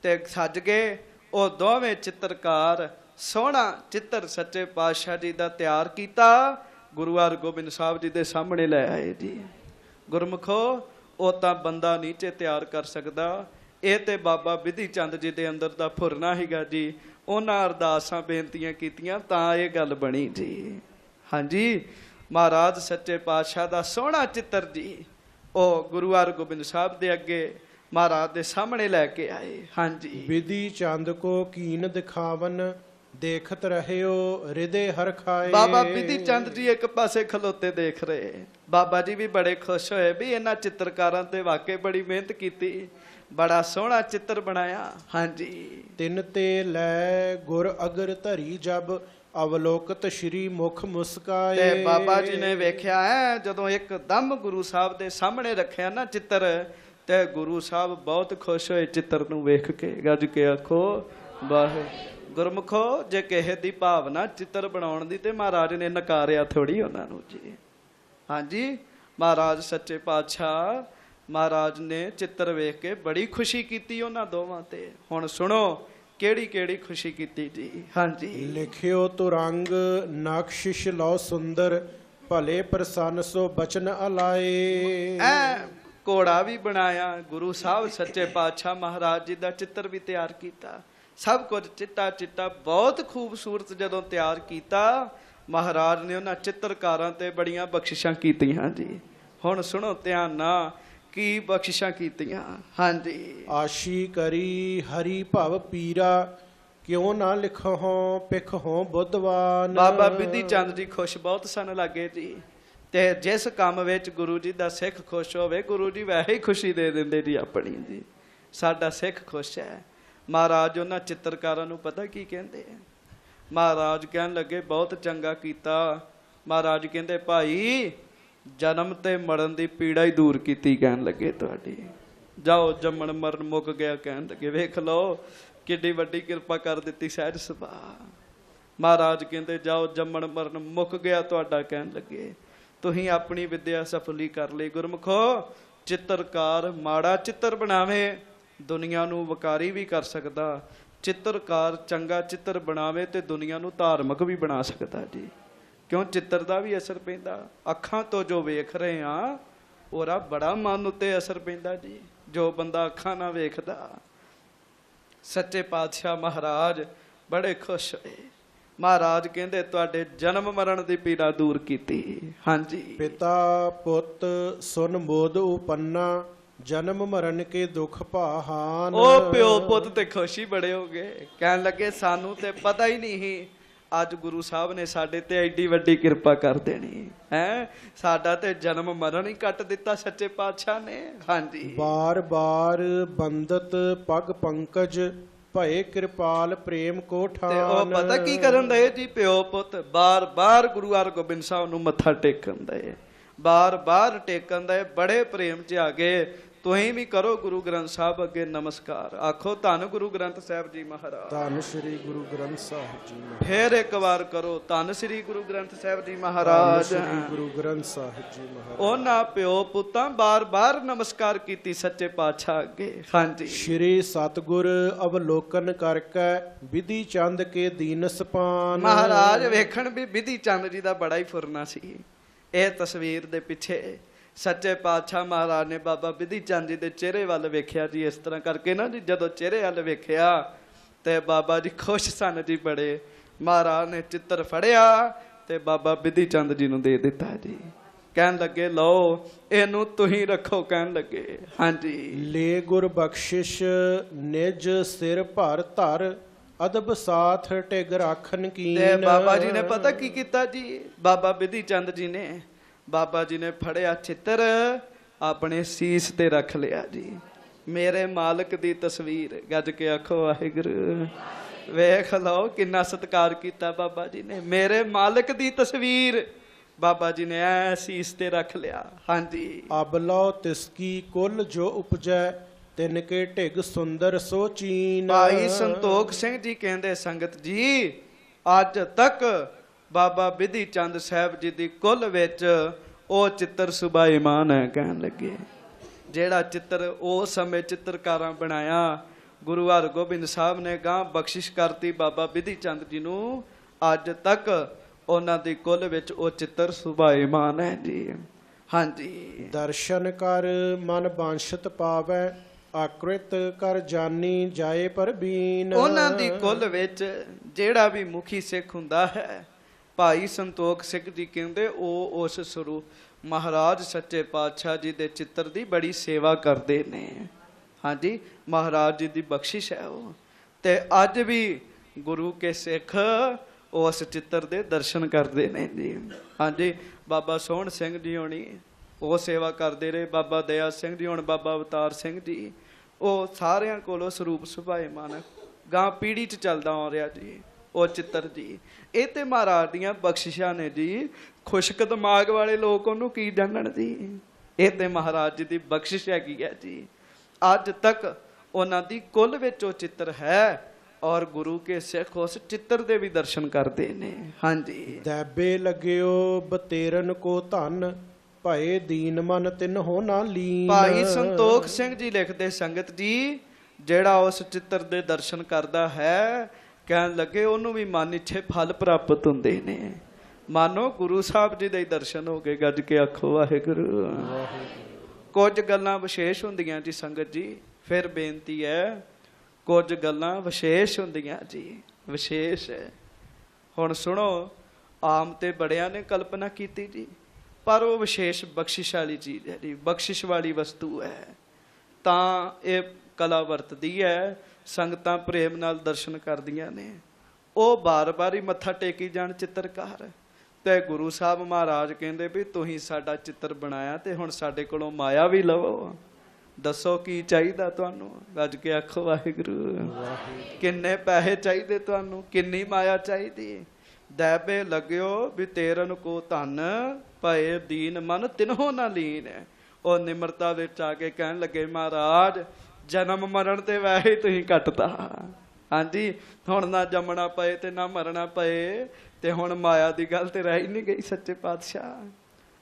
ਤੇ ਸੱਜ ਗਏ। ਉਹ ਦੋਵੇਂ ਚਿੱਤਰਕਾਰ ਸੋਹਣਾ ਚਿੱਤਰ ਸੱਚੇ ਪਾਤਸ਼ਾਹ ਜੀ ਦਾ ਤਿਆਰ ਕੀਤਾ, ਗੁਰੂ ਹਰਗੋਬਿੰਦ ਸਾਹਿਬ ਜੀ ਦੇ ਸਾਹਮਣੇ ਲੈ ਆਏ ਜੀ। ਗੁਰਮੁਖੋ, ਉਹ ਤਾਂ ਬੰਦਾ ਨੀਚੇ ਤਿਆਰ ਕਰ ਸਕਦਾ, ਇਹ ਤੇ ਬਾਬਾ ਬਿਧੀ ਚੰਦ ਜੀ ਦੇ ਅੰਦਰ ਦਾ ਫੁਰਨਾ ਹੈਗਾ ਜੀ। ਉਹਨਾਂ ਅਰਦਾਸਾਂ ਬੇਨਤੀਆਂ ਕੀਤੀਆਂ ਤਾਂ ਇਹ ਗੱਲ ਬਣੀ ਜੀ। ਹਾਂਜੀ। ਮਹਾਰਾਜ ਸੱਚੇ ਪਾਤਸ਼ਾਹ ਦਾ ਸੋਹਣਾ ਚਿੱਤਰ ਜੀ ਉਹ ਗੁਰੂ ਹਰਗੋਬਿੰਦ ਸਾਹਿਬ ਦੇ ਅੱਗੇ ਮਹਾਰਾਜ ਦੇ ਸਾਹਮਣੇ ਲੈ ਕੇ ਆਏ। ਹਾਂਜੀ। ਵਿਧੀ ਚੰਦ ਕੋ ਕੀਨ ਦਿਖਾਵਨ, ਦੇਖਤ ਰਹਿਓ ਹਿਰਦੇ ਹਰ ਖਾਏ। ਬਾਬਾ ਬਿਧੀ ਚੰਦ ਜੀ ਇੱਕ ਪਾਸੇ ਖਲੋਤੇ ਦੇਖ ਰਹੇ। ਬਾਬਾ ਜੀ ਵੀ ਬੜੇ ਖੁਸ਼ ਹੋਏ ਵੀ ਇਹਨਾਂ ਚਿੱਤਰਕਾਰਾਂ ਤੇ ਵਾਕਈ ਬੜੀ ਮਿਹਨਤ ਕੀਤੀ, ਬੜਾ ਸੋਹਣਾ ਚਿੱਤਰ ਬਣਾਇਆ। ਹਾਂਜੀ। ਤਿੰਨ ਤੇ ਲੈ ਗੁਰ ਅਗਰ ਧਰੀ ਜਬ, ਅਵਲੋਕਤ ਸ਼੍ਰੀ ਮੁਖ ਮੁਸਕਾਏ। ਤੇ ਬਾਬਾ ਜੀ ਨੇ ਵੇਖਿਆ ਹੈ ਜਦੋਂ ਇੱਕਦਮ ਗੁਰੂ ਸਾਹਿਬ ਦੇ ਸਾਹਮਣੇ ਰੱਖਿਆ ਨਾ ਚਿੱਤਰ, ਤੇ ਗੁਰੂ ਸਾਹਿਬ ਬਹੁਤ ਖੁਸ਼ ਹੋਏ ਚਿੱਤਰ ਨੂੰ ਵੇਖ ਕੇ। ਗੱਜ ਕੇ ਆਖੋ ਵਾਹਿ। ਗੁਰਮੁਖੋ ਜੇ ਕਿਸੇ ਦੀ ਭਾਵਨਾ ਚਿੱਤਰ ਬਣਾਉਣ ਦੀ ਤੇ ਮਹਾਰਾਜ ਨੇ ਨਕਾਰਿਆ ਥੋੜੀ ਉਹਨਾਂ ਨੂੰ ਜੀ। ਹਾਂਜੀ, ਮਹਾਰਾਜ ਸੱਚੇ ਪਾਤਸ਼ਾਹ ਮਹਾਰਾਜ ਨੇ ਚਿੱਤਰ ਵੇਖ ਕੇ ਬੜੀ ਖੁਸ਼ੀ ਕੀਤੀ ਉਹਨਾਂ ਦੋਵਾਂ ਤੇ। ਹੁਣ ਸੁਣੋ ਕਿਹੜੀ ਕਿਹੜੀ ਖੁਸ਼ੀ ਕੀਤੀ ਜੀ। ਹਾਂਜੀ, ਲਿਖਿਓ ਤੁਰੰਗ ਨਕਸ਼ਿਸ਼ ਲਓ ਸੁੰਦਰ, ਭਲੇ ਪ੍ਰਸੰਨ ਸੋ ਬਚਨ ਅਲਾਏ। ਐ ਘੋੜਾ ਵੀ ਬਣਾਇਆ ਗੁਰੂ ਸਾਹਿਬ ਸੱਚੇ ਪਾਤਸ਼ਾਹ ਮਹਾਰਾਜ ਜੀ ਦਾ ਚਿੱਤਰ ਵੀ ਤਿਆਰ ਕੀਤਾ। ਸਭ ਕੁਝ ਚਿੱਟਾ ਚਿੱਟਾ ਬਹੁਤ ਖੂਬਸੂਰਤ ਜਦੋਂ ਤਿਆਰ ਕੀਤਾ ਮਹਾਰਾਜ ਨੇ ਉਹਨਾਂ ਚਿੱਤਰਕਾਰਾਂ ਤੇ ਬੜੀਆਂ ਬਖਸ਼ਿਸ਼ਾਂ ਕੀਤੀਆਂ ਜੀ। ਹੁਣ ਸੁਣੋ ਧਿਆਨ ਨਾਲ ਕੀ ਬਖਸ਼ਿਸ਼ਾਂ ਕੀਤੀਆਂ। ਹਾਂਜੀ, ਆਸ਼ੀ ਕਰੀ ਹਰੀ ਭਵ ਪੀਰਾ, ਕਿਉਂ ਨਾ ਲਿਖੋ ਪਿਖ ਹੋ ਬੁੱਧਵਾਨ। ਬਾਬਾ ਬਿਧੀ ਚੰਦ ਜੀ ਖੁਸ਼ ਬਹੁਤ ਸਨ ਲੱਗੇ ਜੀ। ਤੇ ਜਿਸ ਕੰਮ ਵਿੱਚ ਗੁਰੂ ਜੀ ਦਾ ਸਿੱਖ ਖੁਸ਼ ਹੋਵੇ ਗੁਰੂ ਜੀ ਵੈਸੇ ਹੀ ਖੁਸ਼ੀ ਦੇ ਦਿੰਦੇ ਜੀ ਆਪਣੀ ਜੀ। ਸਾਡਾ ਸਿੱਖ ਖੁਸ਼ ਹੈ। ਮਹਾਰਾਜ ਉਹਨਾਂ ਚਿੱਤਰਕਾਰਾਂ ਨੂੰ ਪਤਾ ਕੀ ਕਹਿੰਦੇ ਆ? ਮਹਾਰਾਜ ਕਹਿਣ ਲੱਗੇ ਬਹੁਤ ਚੰਗਾ ਕੀਤਾ। ਮਹਾਰਾਜ ਕਹਿੰਦੇ ਭਾਈ ਜਨਮ ਤੇ ਮਰਨ ਦੀ ਪੀੜਾ ਹੀ ਦੂਰ ਕੀਤੀ ਕਹਿਣ ਲੱਗੇ ਤੁਹਾਡੀ। ਜਾਓ ਜੰਮਣ ਮਰਨ ਮੁੱਕ ਗਿਆ ਕਹਿਣ ਲੱਗੇ। ਵੇਖ ਲਓ ਕਿੱਡੀ ਵੱਡੀ ਕਿਰਪਾ ਕਰ ਦਿੱਤੀ ਸਹਿਜ ਸੁਭਾ। ਮਹਾਰਾਜ ਕਹਿੰਦੇ ਜਾਓ ਜੰਮਣ ਮਰਨ ਮੁੱਕ ਗਿਆ ਤੁਹਾਡਾ ਕਹਿਣ ਲੱਗੇ। ਤੁਸੀਂ ਆਪਣੀ ਵਿਦਿਆ ਸਫਲੀ ਕਰ ਲਈ। ਗੁਰਮੁਖੋ ਚਿੱਤਰਕਾਰ ਮਾੜਾ ਚਿੱਤਰ ਬਣਾਵੇ ਦੁਨੀਆ ਨੂੰ ਵਕਾਰੀ ਵੀ ਕਰ ਸਕਦਾ। ਚਿੱਤਰਕਾਰ ਚੰਗਾ ਚਿੱਤਰ ਬਣਾਵੇ ਤੇ ਦੁਨੀਆ ਨੂੰ ਧਾਰਮਿਕ ਵੀ ਬਣਾ ਸਕਦਾ ਜੀ। ਕਿਉਂ ਚਿੱਤਰ ਦਾ ਵੀ ਅਸਰ ਪੈਂਦਾ। ਅੱਖਾਂ ਤੋਂ ਜੋ ਵੇਖ ਰਹੇ ਆ ਉਹਦਾ ਬੜਾ ਮਨ ਉੱਤੇ ਅਸਰ ਪੈਂਦਾ ਜੀ। ਜੋ ਬੰਦਾ ਅੱਖਾਂ ਨਾਲ ਵੇਖਦਾ। ਸੱਚੇ ਪਾਤਸ਼ਾਹ ਮਹਾਰਾਜ ਬੜੇ ਖੁਸ਼ ਹੋਏ। ਮਹਾਰਾਜ ਕਹਿੰਦੇ ਤੁਹਾਡੇ ਜਨਮ ਮਰਨ ਦੀ ਪੀੜਾ ਦੂਰ ਕੀਤੀ। ਹਾਂਜੀ, ਪਿਤਾ ਪੁੱਤ ਸੁਨ ਮੋਦ ਉਪੰਨਾ, ਜਨਮ ਮਰਨ ਕੇ ਦੁਖ ਭਾਹਾਨ। ਉਹ ਪਿਓ ਪੁੱਤ ਤੇ ਖੁਸ਼ੀ ਬੜੇ ਹੋ ਗਏ। ਕਹਿਣ ਲੱਗੇ ਸਾਨੂੰ ਤੇ ਪਤਾ ਹੀ ਨਹੀਂ ਸੀ ਅੱਜ ਗੁਰੂ ਸਾਹਿਬ ਨੇ ਸਾਡੇ ਤੇ ਐਡੀ ਵੱਡੀ ਕਿਰਪਾ ਕਰ ਦੇਣੀ ਹੈ। ਸਾਡਾ ਤੇ ਜਨਮ ਮਰਨ ਹੀ ਕੱਟ ਦਿੱਤਾ ਸੱਚੇ ਪਾਤਸ਼ਾਹ ਨੇ। ਹਾਂਜੀ, ਬਾਰ ਬਾਰ ਬੰਦਤ ਪਗ ਪੰਕਜ, ਭਏ ਕਿਰਪਾਲ ਪ੍ਰੇਮ ਕੋ ਠਾਨ। ਤੇ ਉਹ ਪਤਾ ਕੀ ਕਰਨ ਦਏ ਜੀ ਪਿਓ ਪੁੱਤ? ਬਾਰ ਬਾਰ ਗੁਰੂ ਹਰਗੋਬਿੰਦ ਸਾਹਿਬ ਨੂੰ ਮੱਥਾ ਟੇਕਣ ਦਏ। ਬਾਰ ਬਾਰ ਟੇਕਣ ਦਏ। ਬੜੇ ਪ੍ਰੇਮ ਚ ਆ ਗਏ। ਤੁਸੀਂ ਵੀ ਕਰੋ ਗੁਰੂ ਗ੍ਰੰਥ ਸਾਹਿਬ ਅੱਗੇ ਨਮਸਕਾਰ। ਆਖੋ ਧੰਨ ਗੁਰੂ ਗ੍ਰੰਥ ਸਾਹਿਬ ਜੀ ਮਹਾਰਾਜ। ਧੰਨ ਸ੍ਰੀ ਗੁਰੂ ਗ੍ਰੰਥ ਸਾਹਿਬ ਜੀ ਮਹਾਰਾਜ। ਫੇਰ ਇੱਕ ਵਾਰ ਕਰੋ ਧੰਨ ਸ੍ਰੀ ਗੁਰੂ ਗ੍ਰੰਥ ਸਾਹਿਬ ਜੀ ਮਹਾਰਾਜ। ਸ੍ਰੀ ਗੁਰੂ ਗ੍ਰੰਥ ਸਾਹਿਬ ਜੀ ਮਹਾਰਾਜ। ਉਹਨਾਂ ਪਿਓ ਪੁੱਤਾਂ ਬਾਰ ਬਾਰ ਨਮਸਕਾਰ ਕੀਤੀ ਸੱਚੇ ਪਾਤਸ਼ਾਹ ਅੱਗੇ। ਹਾਂਜੀ, ਸ਼੍ਰੀ ਸਤਿਗੁਰ ਅਵਲੋਕਨ ਕਰਕੇ ਬਿਧੀ ਚੰਦ ਕੇ ਦੀਨਸ ਪਾਨ। ਮਹਾਰਾਜ ਵੇਖਣ ਵੀ ਬਿਧੀ ਚੰਦ ਜੀ ਦਾ ਬੜਾ ਹੀ ਫੁਰਨਾ ਸੀ। ਇਹ ਤਸਵੀਰ ਦੇ ਪਿੱਛੇ ਸੱਚੇ ਪਾਤਸ਼ਾਹ ਮਹਾਰਾਜ ਨੇ ਬਾਬਾ ਬਿਧੀ ਚੰਦ ਜੀ ਦੇ ਚਿਹਰੇ ਵੱਲ ਵੇਖਿਆ ਜੀ। ਇਸ ਤਰ੍ਹਾਂ ਕਰਕੇ ਨਾ ਜੀ ਜਦੋਂ ਚਿਹਰੇ ਵੱਲ ਵੇਖਿਆ ਤੇ ਬਾਬਾ ਜੀ ਖੁਸ਼ ਸਨ ਜੀ ਬੜੇ। ਮਹਾਰਾਜ ਨੇ ਚਿੱਤਰ ਫੜਿਆ ਤੇ ਬਾਬਾ ਬਿਧੀ ਚੰਦ ਜੀ ਨੂੰ ਦੇ ਦਿੱਤਾ ਜੀ। ਕਹਿਣ ਲੱਗੇ ਲਓ ਇਹਨੂੰ ਤੁਸੀਂ ਰੱਖੋ। ਕਹਿਣ ਲੱਗੇ ਹਾਂਜੀ, ਲੈ ਗੁਰ ਬਖਸ਼ਿਸ਼ ਨਿਜ ਸਿਰ ਭਰ ਧਰ, ਅਦਬ ਸਾਥ ਟਿਗ ਰਾਖਨ ਕੀਨ। ਤੇ ਬਾਬਾ ਜੀ ਨੇ ਪਤਾ ਕੀ ਕੀਤਾ ਜੀ? ਬਾਬਾ ਬਿਧੀ ਚੰਦ ਜੀ ਨੇ ਬਾਬਾ ਜੀ ਨੇ ਫੜਿਆ ਚਿੱਤਰ ਆਪਣੇ ਸੀਸ ਤੇ ਰੱਖ ਲਿਆ ਜੀ। ਮੇਰੇ ਮਾਲਕ ਦੀ ਤਸਵੀਰ। ਗੱਜ ਕੇ ਆਖੋ ਵਾਹਿਗੁਰੂ। ਵੇਖ ਲਓ ਕਿੰਨਾ ਸਤਿਕਾਰ ਕੀਤਾ ਬਾਬਾ ਜੀ ਨੇ। ਮੇਰੇ ਮਾਲਕ ਦੀ ਤਸਵੀਰ ਬਾਬਾ ਜੀ ਨੇ ਐ ਸੀਸ ਤੇ ਰੱਖ ਲਿਆ। ਹਾਂਜੀ, ਅਬਲੋ ਤਿਸਕੀ ਕੁੱਲ ਜੋ ਉਪਜੈ, ਤਿਨ ਕੇ ਢਿਗ ਸੁੰਦਰ ਸੋ ਚੀਨ। ਭਾਈ ਸੰਤੋਖ ਸਿੰਘ ਜੀ ਕਹਿੰਦੇ ਸੰਗਤ ਜੀ ਅੱਜ ਤੱਕ ਬਾਬਾ ਬਿਧੀ ਚੰਦ ਸਾਹਿਬ ਜੀ ਦੀ ਕੁੱਲ ਵਿੱਚ ਉਹ ਚਿੱਤਰ ਸੁਭਾਈਮਾਨ ਹੈ। ਕਹਿਣ ਲੱਗੇ ਜਿਹੜਾ ਚਿੱਤਰ ਉਸ ਸਮੇਂ ਚਿੱਤਰਕਾਰਾਂ ਬਣਾਇਆ ਗੁਰੂ ਹਰਗੋਬਿੰਦ ਸਾਹਿਬ ਨੇ ਗਾਂ ਬਖਸ਼ਿਸ਼ ਕਰਤੀ ਬਾਬਾ ਬਿਧੀ ਚੰਦ ਜੀ ਨੂੰ। ਅੱਜ ਤੱਕ ਉਹਨਾਂ ਦੀ ਕੁੱਲ ਵਿੱਚ ਉਹ ਚਿੱਤਰ ਸੁਭਾਈਮਾਨ ਹੈ ਜੀ। ਹਾਂਜੀ, ਦਰਸ਼ਨ ਕਰ ਮਨ ਬਾਂਛਤ ਪਾਵੈ, ਆਕ੍ਰਿਤ ਕਰ ਜਾਨੀ ਜਾਏ ਪਰਬੀਨ। ਉਹਨਾਂ ਦੀ ਕੁੱਲ ਵਿੱਚ ਜਿਹੜਾ ਵੀ ਮੁਖੀ ਸਿੱਖ ਹੁੰਦਾ ਹੈ ਭਾਈ ਸੰਤੋਖ ਸਿੰਘ ਜੀ ਕਹਿੰਦੇ ਉਹ ਉਸ ਸਰੂਪ ਮਹਾਰਾਜ ਸੱਚੇ ਪਾਤਸ਼ਾਹ ਜੀ ਦੇ ਚਿੱਤਰ ਦੀ ਬੜੀ ਸੇਵਾ ਕਰਦੇ ਨੇ। ਹਾਂਜੀ, ਮਹਾਰਾਜ ਜੀ ਦੀ ਬਖਸ਼ਿਸ਼ ਹੈ ਉਹ। ਤੇ ਅੱਜ ਵੀ ਗੁਰੂ ਕੇ ਸਿੱਖ ਉਸ ਚਿੱਤਰ ਦੇ ਦਰਸ਼ਨ ਕਰਦੇ ਨੇ ਜੀ। ਹਾਂਜੀ, ਬਾਬਾ ਸੋਹਣ ਸਿੰਘ ਜੀ ਹੋਣੀ ਉਹ ਸੇਵਾ ਕਰਦੇ ਰਹੇ। ਬਾਬਾ ਦਇਆ ਸਿੰਘ ਜੀ ਹੁਣ ਬਾਬਾ ਅਵਤਾਰ ਸਿੰਘ ਜੀ ਉਹ ਸਾਰਿਆਂ ਕੋਲੋਂ ਸਰੂਪ ਸੁਭਾਏਮਾਨ ਗਾਂ ਪੀੜ੍ਹੀ 'ਚ ਚੱਲਦਾ ਆ ਰਿਹਾ ਜੀ ਉਹ ਚਿੱਤਰ ਜੀ। ਇਹ ਤੇ ਮਹਾਰਾਜ ਦੀਆਂ ਬਖਸ਼ਿਸ਼ਾਂ ਨੇ ਜੀ। ਖੁਸ਼ਕ ਦਿਮਾਗ ਵਾਲੇ ਲੋਕ ਉਹਨੂੰ ਕੀ ਜਾਣਨ ਜੀ। ਇਹ ਤੇ ਮਹਾਰਾਜ ਜੀ ਦੀ ਬਖਸ਼ਿਸ਼ ਹੈਗੀ ਹੈ ਜੀ। ਅੱਜ ਤੱਕ ਉਹਨਾਂ ਦੀ ਕੁੱਲ ਵਿੱਚ ਉਹ ਚਿੱਤਰ ਹੈ ਔਰ ਗੁਰੂ ਕੇ ਸਿੱਖ ਉਸ ਚਿੱਤਰ ਦੇ ਵੀ ਦਰਸ਼ਨ ਕਰਦੇ ਨੇ। ਹਾਂਜੀ। ਦੈਬੇ ਲਗਿਓ ਬਤੇਰਨ ਕੋ ਧਨ, ਭਏ ਦੀਨ ਮਨ ਤਿਨਹੁ ਨਾ ਲੀਨ। ਭਾਈ ਸੰਤੋਖ ਸਿੰਘ ਜੀ ਲਿਖਦੇ, ਸੰਗਤ ਜੀ ਜਿਹੜਾ ਉਸ ਚਿੱਤਰ ਦੇ ਦਰਸ਼ਨ ਕਰਦਾ ਹੈ, ਕਹਿਣ ਲੱਗੇ ਉਹਨੂੰ ਵੀ ਮਨ ਇੱਛੇ ਫਲ ਪ੍ਰਾਪਤ ਹੁੰਦੇ ਨੇ। ਮਾਨੋ ਗੁਰੂ ਸਾਹਿਬ ਜੀ ਦੇ ਦਰਸ਼ਨ ਹੋ ਗਏ। ਗੱਜ ਕੇ ਆਖੋ ਵਾਹਿਗੁਰੂ। ਕੁਝ ਗੱਲਾਂ ਵਿਸ਼ੇਸ਼ ਹੁੰਦੀਆਂ ਜੀ ਸੰਗਤ ਜੀ, ਫਿਰ ਬੇਨਤੀ ਹੈ, ਕੁਝ ਗੱਲਾਂ ਵਿਸ਼ੇਸ਼ ਹੁੰਦੀਆਂ ਜੀ, ਵਿਸ਼ੇਸ਼ ਹੈ। ਹੁਣ ਸੁਣੋ, ਆਮ ਤੇ ਬੜਿਆਂ ਨੇ ਕਲਪਨਾ ਕੀਤੀ ਜੀ, ਪਰ ਉਹ ਵਿਸ਼ੇਸ਼ ਬਖਸ਼ਿਸ਼ ਵਾਲੀ ਚੀਜ਼ ਹੈ ਜੀ, ਬਖਸ਼ਿਸ਼ ਵਾਲੀ ਵਸਤੂ ਹੈ, ਤਾਂ ਇਹ ਕਲਾ ਵਰਤਦੀ ਹੈ। ਸੰਗਤਾਂ ਪ੍ਰੇਮ ਨਾਲ ਦਰਸ਼ਨ ਕਰਦੀਆਂ ਨੇ, ਉਹ ਬਾਰ-ਬਾਰ ਹੀ ਮੱਥਾ ਟੇਕੀ ਜਾਣ ਚਿੱਤਰਕਾਰ। ਤੇ ਗੁਰੂ ਸਾਹਿਬ ਮਹਾਰਾਜ ਕਹਿੰਦੇ ਵੀ ਤੁਸੀਂ ਸਾਡਾ ਚਿੱਤਰ ਬਣਾਇਆ ਤੇ ਹੁਣ ਸਾਡੇ ਕੋਲੋਂ ਮਾਇਆ ਵੀ ਲਵੋ। ਦੱਸੋ ਕੀ ਚਾਹੀਦਾ ਤੁਹਾਨੂੰ? ਗੱਜ ਕੇ ਆਖੋ ਵਾਹਿਗੁਰੂ। ਕਿੰਨੇ ਪੈਸੇ ਚਾਹੀਦੇ ਤੁਹਾਨੂੰ? ਕਿੰਨੀ ਮਾਇਆ ਚਾਹੀਦੀ? ਦੈਬੇ ਲਗਿਓ ਵੀ ਤੇਰਨ ਕੋ ਧਨ, ਭਏ ਦੀਨ ਮਨ ਤਿਨਹੁ ਨਾ ਲੀਨ। ਉਹ ਨਿਮਰਤਾ ਵਿੱਚ ਆ ਕੇ ਕਹਿਣ ਲੱਗੇ, ਮਹਾਰਾਜ ਜਨਮ ਮਰਨ ਤੇ ਵੈਸੇ ਹੀ ਤੁਸੀਂ ਕੱਟਤਾ। ਹਾਂਜੀ, ਹੁਣ ਨਾ ਜੰਮਣਾ ਪਏ ਤੇ ਨਾ ਮਰਨਾ ਪਏ, ਤੇ ਹੁਣ ਮਾਇਆ ਦੀ ਗੱਲ ਤੇ ਰਹਿ ਹੀ ਨਹੀਂ ਗਈ ਸੱਚੇ ਪਾਤਸ਼ਾਹ।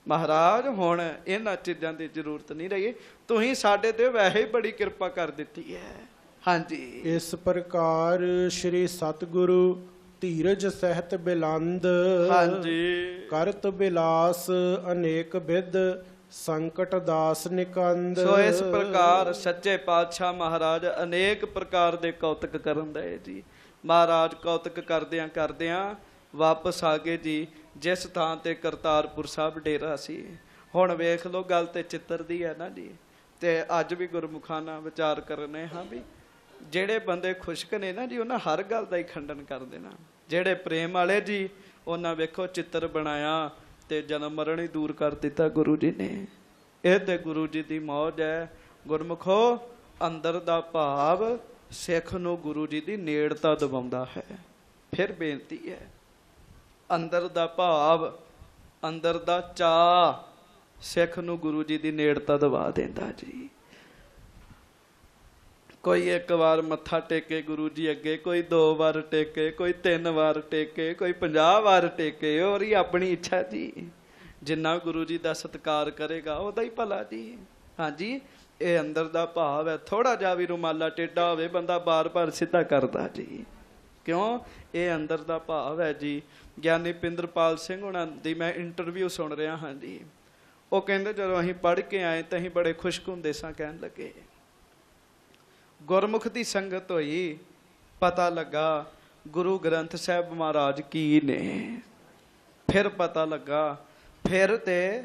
ਮਹਾਰਾਜ ਹੁਣ ਇਹਨਾਂ ਚੀਜ਼ਾਂ ਦੀ ਜ਼ਰੂਰਤ ਨਹੀਂ ਰਹੀ, ਤੁਸੀਂ ਸਾਡੇ ਤੇ ਵੈਸੇ ਹੀ ਬੜੀ ਕਿਰਪਾ ਕਰ ਦਿੱਤੀ ਹੈ। ਹਾਂਜੀ। ਇਸ ਪ੍ਰਕਾਰ ਸ੍ਰੀ ਸਤਿਗੁਰੂ ਧੀਰਜ ਸਹਿਤ ਬਿਲੰਦ, ਹਾਂਜੀ, ਕਰਤ ਬਿਲਾਸ ਅਨੇਕ ਬਿਦ, ਸੰਕਟ ਦਾਸ ਨਿਕੰਦ। ਸੋ ਇਸ ਪ੍ਰਕਾਰ ਸੱਚੇ ਪਾਤਸ਼ਾਹ ਮਹਾਰਾਜ ਅਨੇਕ ਪ੍ਰਕਾਰ ਦੇ ਕੌਤਕ ਕਰਨ ਦੇ ਜੀ। ਮਹਾਰਾਜ ਕੌਤਕ ਕਰਦਿਆਂ ਕਰਦਿਆਂ ਵਾਪਸ ਆ ਗਏ ਜੀ ਜਿਸ ਥਾਂ ਤੇ ਕਰਤਾਰਪੁਰ ਸਾਹਿਬ ਡੇਰਾ ਸੀ। ਹੁਣ ਵੇਖ ਲਓ, ਗੱਲ ਤੇ ਚਿੱਤਰ ਦੀ ਹੈ ਨਾ ਜੀ। ਤੇ ਅੱਜ ਵੀ ਗੁਰਮੁਖਾਂ ਨਾਲ ਵਿਚਾਰ ਕਰਨੇ ਹਾਂ ਵੀ ਜਿਹੜੇ ਬੰਦੇ ਖੁਸ਼ਕ ਨੇ ਨਾ ਜੀ, ਉਹਨਾਂ ਹਰ ਗੱਲ ਦਾ ਹੀ ਖੰਡਨ ਕਰ ਦੇਣਾ। ਜਿਹੜੇ ਪ੍ਰੇਮ ਵਾਲੇ ਜੀ, ਉਹਨਾਂ ਵੇਖੋ ਚਿੱਤਰ ਬਣਾਇਆ ਤੇ ਜਨਮ ਮਰਨ ਹੀ ਦੂਰ ਕਰ ਦਿੱਤਾ ਗੁਰੂ ਜੀ ਨੇ। ਇਹ ਤੇ ਗੁਰੂ ਜੀ ਦੀ ਮੌਜ ਹੈ। ਗੁਰਮੁਖੋ, ਅੰਦਰ ਦਾ ਭਾਵ ਸਿੱਖ ਨੂੰ ਗੁਰੂ ਜੀ ਦੀ ਨੇੜਤਾ ਦਿਵਾਉਂਦਾ ਹੈ। ਫਿਰ ਬੇਨਤੀ ਹੈ, ਅੰਦਰ ਦਾ ਭਾਵ, ਅੰਦਰ ਦਾ ਚਾਅ ਸਿੱਖ ਨੂੰ ਗੁਰੂ ਜੀ ਦੀ ਨੇੜਤਾ ਦਿਵਾ ਦਿੰਦਾ ਜੀ। ਕੋਈ ਇੱਕ ਵਾਰ ਮੱਥਾ ਟੇਕੇ ਗੁਰੂ ਜੀ ਅੱਗੇ, ਕੋਈ 2 ਵਾਰ ਟੇਕੇ, ਕੋਈ 3 ਵਾਰ ਟੇਕੇ, ਕੋਈ 50 ਵਾਰ ਟੇਕੇ, ਹੋਰ ਹੀ ਆਪਣੀ ਇੱਛਾ ਜੀ। ਜਿੰਨਾ ਗੁਰੂ ਜੀ ਦਾ ਸਤਿਕਾਰ ਕਰੇਗਾ ਉਹਦਾ ਹੀ ਭਲਾ ਜੀ। ਹਾਂਜੀ, ਇਹ ਅੰਦਰ ਦਾ ਭਾਵ ਹੈ। ਥੋੜਾ ਜਿਹਾ ਵੀ ਰੁਮਾਲਾ ਟੇਢਾ ਹੋਵੇ, ਬੰਦਾ ਬਾਰ-ਬਾਰ ਸਿੱਧਾ ਕਰਦਾ ਜੀ। ਕਿਉਂ? ਇਹ ਅੰਦਰ ਦਾ ਭਾਵ ਹੈ ਜੀ। ਗਿਆਨੀ ਪਿੰਦਰਪਾਲ ਸਿੰਘ ਹੁਣਾਂ ਦੀ ਮੈਂ ਇੰਟਰਵਿਊ ਸੁਣ ਰਿਹਾ ਹਾਂ ਜੀ। ਉਹ ਕਹਿੰਦੇ ਜਦੋਂ ਅਸੀਂ ਪੜ੍ਹ ਕੇ ਆਏ ਤਾਂ ਅਸੀਂ ਬੜੇ ਖੁਸ਼ਕ ਹੁੰਦੇ ਸਾਂ। ਕਹਿਣ ਲੱਗੇ, ਗੁਰਮੁਖ ਦੀ ਸੰਗਤ ਹੋਈ, ਪਤਾ ਲੱਗਾ ਗੁਰੂ ਗ੍ਰੰਥ ਸਾਹਿਬ ਮਹਾਰਾਜ ਕੀ ਨੇ। ਫਿਰ ਪਤਾ ਲੱਗਾ, ਫਿਰ ਤੇ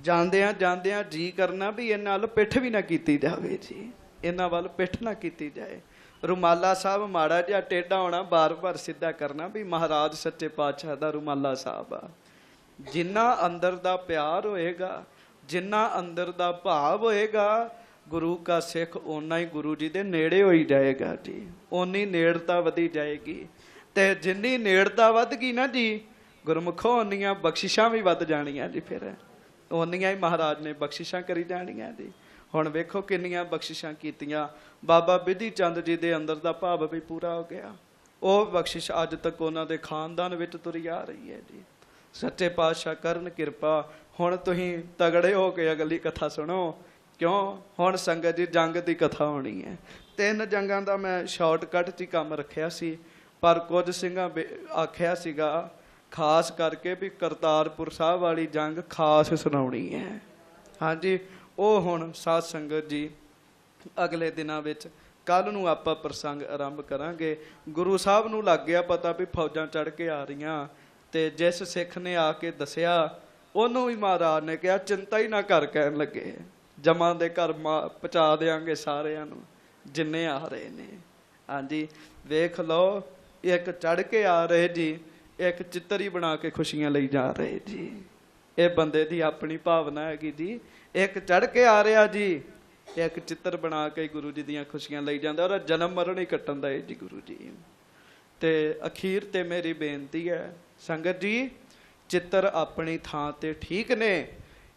ਜਾਂਦਿਆਂ ਜਾਂਦਿਆਂ ਜੀ ਕਰਨਾ ਵੀ ਇਹਨਾਂ ਵੱਲ ਪਿੱਠ ਵੀ ਨਾ ਕੀਤੀ ਜਾਵੇ ਜੀ, ਇਹਨਾਂ ਵੱਲ ਪਿੱਠ ਨਾ ਕੀਤੀ ਜਾਏ। ਰੁਮਾਲਾ ਸਾਹਿਬ ਮਾੜਾ ਜਿਹਾ ਟੇਢਾ ਹੋਣਾ, ਬਾਰ-ਬਾਰ ਸਿੱਧਾ ਕਰਨਾ ਵੀ ਮਹਾਰਾਜ ਸੱਚੇ ਪਾਤਸ਼ਾਹ ਦਾ ਰੁਮਾਲਾ ਸਾਹਿਬ ਆ। ਜਿੰਨਾ ਅੰਦਰ ਦਾ ਪਿਆਰ ਹੋਏਗਾ, ਜਿੰਨਾ ਅੰਦਰ ਦਾ ਭਾਵ ਹੋਏਗਾ, ਗੁਰੂ ਕਾ ਸਿੱਖ ਓਨਾ ਹੀ ਗੁਰੂ ਜੀ ਦੇ ਨੇੜੇ ਹੋਈ ਜਾਏਗਾ ਜੀ। ਓਨੀ ਨੇੜਤਾ ਵਧੀ ਜਾਏਗੀ, ਤੇ ਜਿੰਨੀ ਨੇੜਤਾ ਵੱਧ ਗਈ ਨਾ ਜੀ ਗੁਰਮੁਖੋ, ਓਨੀਆਂ ਬਖਸ਼ਿਸ਼ਾਂ ਵੀ ਵੱਧ ਜਾਣੀਆਂ ਜੀ। ਫਿਰ ਓਨੀਆਂ ਹੀ ਮਹਾਰਾਜ ਨੇ ਬਖਸ਼ਿਸ਼ਾਂ ਕਰੀ ਜਾਣੀਆਂ ਜੀ। ਹੁਣ ਵੇਖੋ ਕਿੰਨੀਆਂ ਬਖਸ਼ਿਸ਼ਾਂ ਕੀਤੀਆਂ। ਬਾਬਾ ਬਿਧੀ ਚੰਦ ਜੀ ਦੇ ਅੰਦਰ ਦਾ ਭਾਵ ਵੀ ਪੂਰਾ ਹੋ ਗਿਆ। ਉਹ ਬਖਸ਼ਿਸ਼ ਅੱਜ ਤੱਕ ਉਹਨਾਂ ਦੇ ਖਾਨਦਾਨ ਵਿੱਚ ਤੁਰੀ ਆ ਰਹੀ ਹੈ ਜੀ। ਸੱਚੇ ਪਾਤਸ਼ਾਹ ਕਰਨ ਕਿਰਪਾ। ਹੁਣ ਤੁਸੀਂ ਤਗੜੇ ਹੋ ਕੇ ਅਗਲੀ ਕਥਾ ਸੁਣੋ। ਕਿਉਂ? ਹੁਣ ਸੰਗਤ ਜੀ ਜੰਗ ਦੀ ਕਥਾ ਹੋਣੀ ਹੈ। 3 ਜੰਗਾਂ ਦਾ ਮੈਂ ਸ਼ਾਰਟਕਟ 'ਚ ਹੀ ਕੰਮ ਰੱਖਿਆ ਸੀ, ਪਰ ਕੁਝ ਸਿੰਘਾਂ ਆਖਿਆ ਸੀਗਾ ਖਾਸ ਕਰਕੇ ਵੀ ਕਰਤਾਰਪੁਰ ਸਾਹਿਬ ਵਾਲੀ ਜੰਗ ਖਾਸ ਸੁਣਾਉਣੀ ਹੈ। ਹਾਂਜੀ, ਉਹ ਹੁਣ ਸਾਧ ਸੰਗਤ ਜੀ ਅਗਲੇ ਦਿਨਾਂ ਵਿੱਚ, ਕੱਲ ਨੂੰ ਆਪਾਂ ਪ੍ਰਸੰਗ ਆਰੰਭ ਕਰਾਂਗੇ। ਗੁਰੂ ਸਾਹਿਬ ਨੂੰ ਲੱਗ ਗਿਆ ਪਤਾ ਵੀ ਫੌਜਾਂ ਚੜ੍ਹ ਕੇ ਆ ਰਹੀਆਂ, ਤੇ ਜਿਸ ਸਿੱਖ ਨੇ ਆ ਕੇ ਦੱਸਿਆ ਉਹਨੂੰ ਵੀ ਮਹਾਰਾਜ ਨੇ ਕਿਹਾ ਚਿੰਤਾ ਹੀ ਨਾ ਕਰ। ਕਹਿਣ ਲੱਗੇ ਜਮਾਂ ਦੇ ਘਰ ਪਹੁੰਚਾ ਦਿਆਂਗੇ ਸਾਰਿਆਂ ਨੂੰ ਜਿੰਨੇ ਆ ਰਹੇ ਨੇ। ਹਾਂਜੀ, ਵੇਖ ਲਓ, ਇੱਕ ਚੜ੍ਹ ਕੇ ਆ ਰਹੇ ਜੀ, ਇੱਕ ਚਿੱਤਰ ਹੀ ਬਣਾ ਕੇ ਖੁਸ਼ੀਆਂ ਲਈ ਜਾ ਰਹੇ ਜੀ। ਇਹ ਬੰਦੇ ਦੀ ਆਪਣੀ ਭਾਵਨਾ ਹੈਗੀ ਜੀ। ਇੱਕ ਚੜ੍ਹ ਕੇ ਆ ਰਿਹਾ ਜੀ, ਇੱਕ ਚਿੱਤਰ ਬਣਾ ਕੇ ਗੁਰੂ ਜੀ ਦੀਆਂ ਖੁਸ਼ੀਆਂ ਲਈ ਜਾਂਦਾ, ਔਰ ਜਨਮ ਮਰਨ ਹੀ ਕੱਟਣ ਦਾ ਜੀ ਗੁਰੂ ਜੀ। ਤੇ ਅਖੀਰ ਤੇ ਮੇਰੀ ਬੇਨਤੀ ਹੈ ਸੰਗਤ ਜੀ, ਚਿੱਤਰ ਆਪਣੀ ਥਾਂ ਤੇ ਠੀਕ ਨੇ।